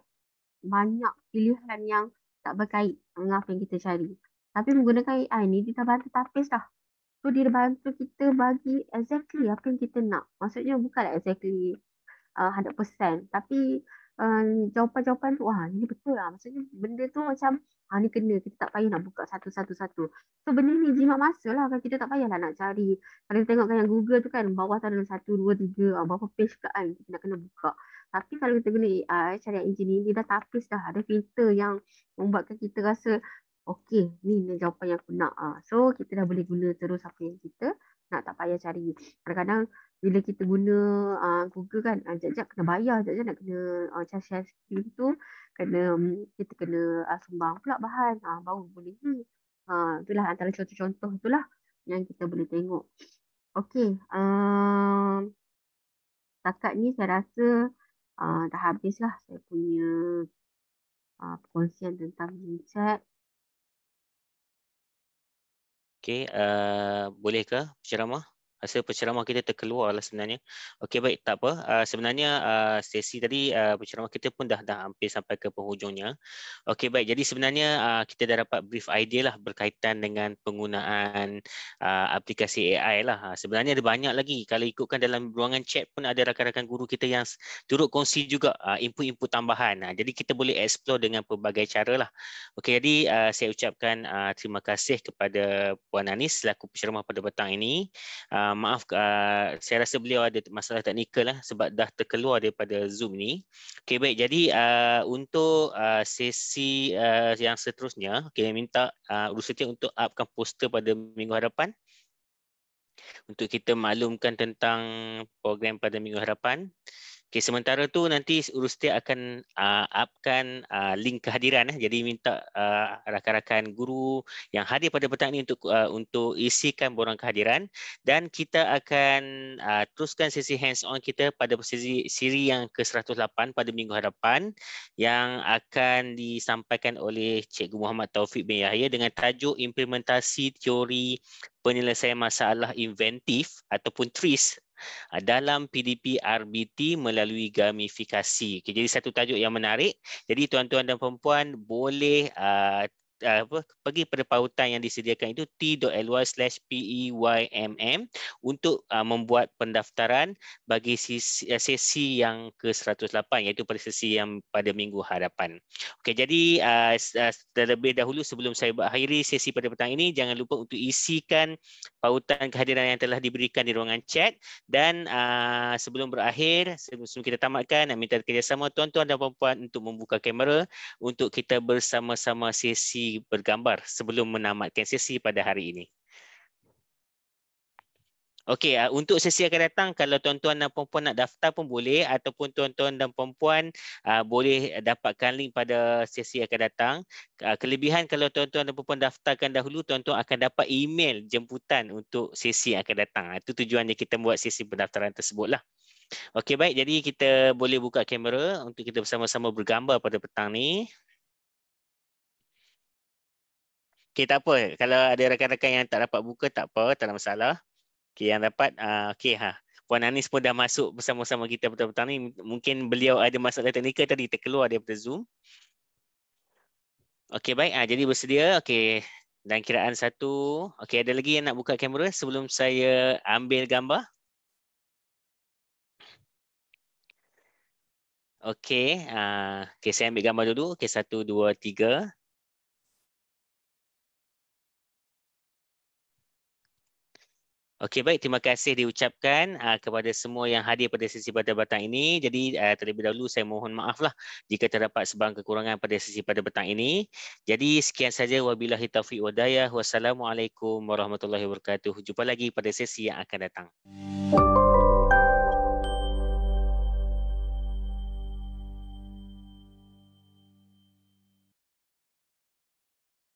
banyak pilihan yang tak berkait dengan apa yang kita cari. Tapi menggunakan AI ni, dia dah bantu tapis dah. So dia bantu kita bagi exactly apa yang kita nak. Maksudnya bukanlah exactly 100%. Tapi jawapan-jawapan tu, ini betul lah. Maksudnya benda tu macam, ni kena. Kita tak payah nak buka satu-satu. So benda ni jimat masa lah. Kan kita tak payahlah nak cari. Kalau kita tengok kan yang Google tu kan, bawah tu ada 1, 2, 3. Berapa page kat kan kita nak kena buka. Tapi kalau kita guna AI, cari engine ni, dia dah tapis dah. Ada filter yang membuatkan kita rasa, okey, ni jawapan yang aku nak. So kita dah boleh guna terus apa yang kita nak, tak payah cari. Kadang-kadang bila kita guna Google kan, jap-jap kena bayar, jap-jap nak kena share screen tu, kita kena sumbang pula bahan, baru boleh ni. Itulah antara contoh-contoh itulah yang kita boleh tengok. Okey, setakat ni saya rasa dah habislah saya punya perkongsian tentang Gchat. Okey, boleh ke penceramah? Rasa penceramah kita terkeluar lah sebenarnya. Okey, baik, tak apa. Sebenarnya sesi tadi penceramah kita pun dah hampir sampai ke penghujungnya. Okey, baik. Jadi sebenarnya kita dah dapat brief idea lah berkaitan dengan penggunaan aplikasi AI lah. Sebenarnya ada banyak lagi. Kalau ikutkan dalam ruangan chat pun ada rakan-rakan guru kita yang turut kongsi juga input-input tambahan. Jadi kita boleh explore dengan pelbagai cara lah. Okey, jadi saya ucapkan terima kasih kepada Puan Anis selaku penceramah pada petang ini. Maaf, saya rasa beliau ada masalah teknikal lah sebab dah terkeluar daripada Zoom ni. Okey, baik. Jadi untuk sesi yang seterusnya, saya minta Rusetia untuk upkan poster pada minggu hadapan untuk kita maklumkan tentang program pada minggu hadapan. Okay, sementara tu nanti Rusetia akan upkan link kehadiran. Jadi minta rakan-rakan guru yang hadir pada petang ini untuk isikan borang kehadiran, dan kita akan teruskan sesi hands on kita pada siri yang ke-108 pada minggu hadapan yang akan disampaikan oleh Cikgu Muhammad Taufik bin Yahya dengan tajuk implementasi teori penyelesaian masalah inventif ataupun TRIS dalam PDP RBT melalui gamifikasi. Okay, jadi satu tajuk yang menarik. Jadi tuan-tuan dan puan-puan boleh pergi pada pautan yang disediakan itu t.ly/peymm untuk membuat pendaftaran bagi sesi yang ke-108 iaitu pada sesi yang pada minggu hadapan. Okey, jadi terlebih dahulu sebelum saya mengakhiri sesi pada petang ini, jangan lupa untuk isikan pautan kehadiran yang telah diberikan di ruangan chat. Dan sebelum berakhir, sebelum kita tamatkan, nak minta kerjasama tuan-tuan dan puan-puan untuk membuka kamera untuk kita bersama-sama sesi bergambar sebelum menamatkan sesi pada hari ini. Okey, untuk sesi akan datang, kalau tuan-tuan dan puan-puan nak daftar pun boleh, ataupun tuan-tuan dan puan-puan boleh dapatkan link pada sesi akan datang. Kelebihan kalau tuan-tuan dan puan-puan daftarkan dahulu, tuan-tuan akan dapat email jemputan untuk sesi akan datang. Itu tujuannya kita buat sesi pendaftaran tersebutlah. Okey, baik. Jadi kita boleh buka kamera untuk kita bersama-sama bergambar pada petang ni. Okey, tak apa. Kalau ada rakan-rakan yang tak dapat buka, tak apa, tak ada masalah. Okey, yang dapat, okey, Puan Anis pun dah masuk bersama-sama kita petang-petang ni. Mungkin beliau ada masalah teknikal tadi, terkeluar daripada Zoom. Okey, baik. Jadi bersedia. Okey, dan kiraan 1. Okey, ada lagi yang nak buka kamera sebelum saya ambil gambar? Okey, okey, saya ambil gambar dulu. Okey, 1, 2, 3. Okey, baik, terima kasih diucapkan kepada semua yang hadir pada sesi pada petang ini. Jadi terlebih dahulu saya mohon maaflah jika terdapat sebarang kekurangan pada sesi pada petang ini. Jadi sekian saja, wabillahi taufiq wa hidayah. Wassalamualaikum warahmatullahi wabarakatuh. Jumpa lagi pada sesi yang akan datang.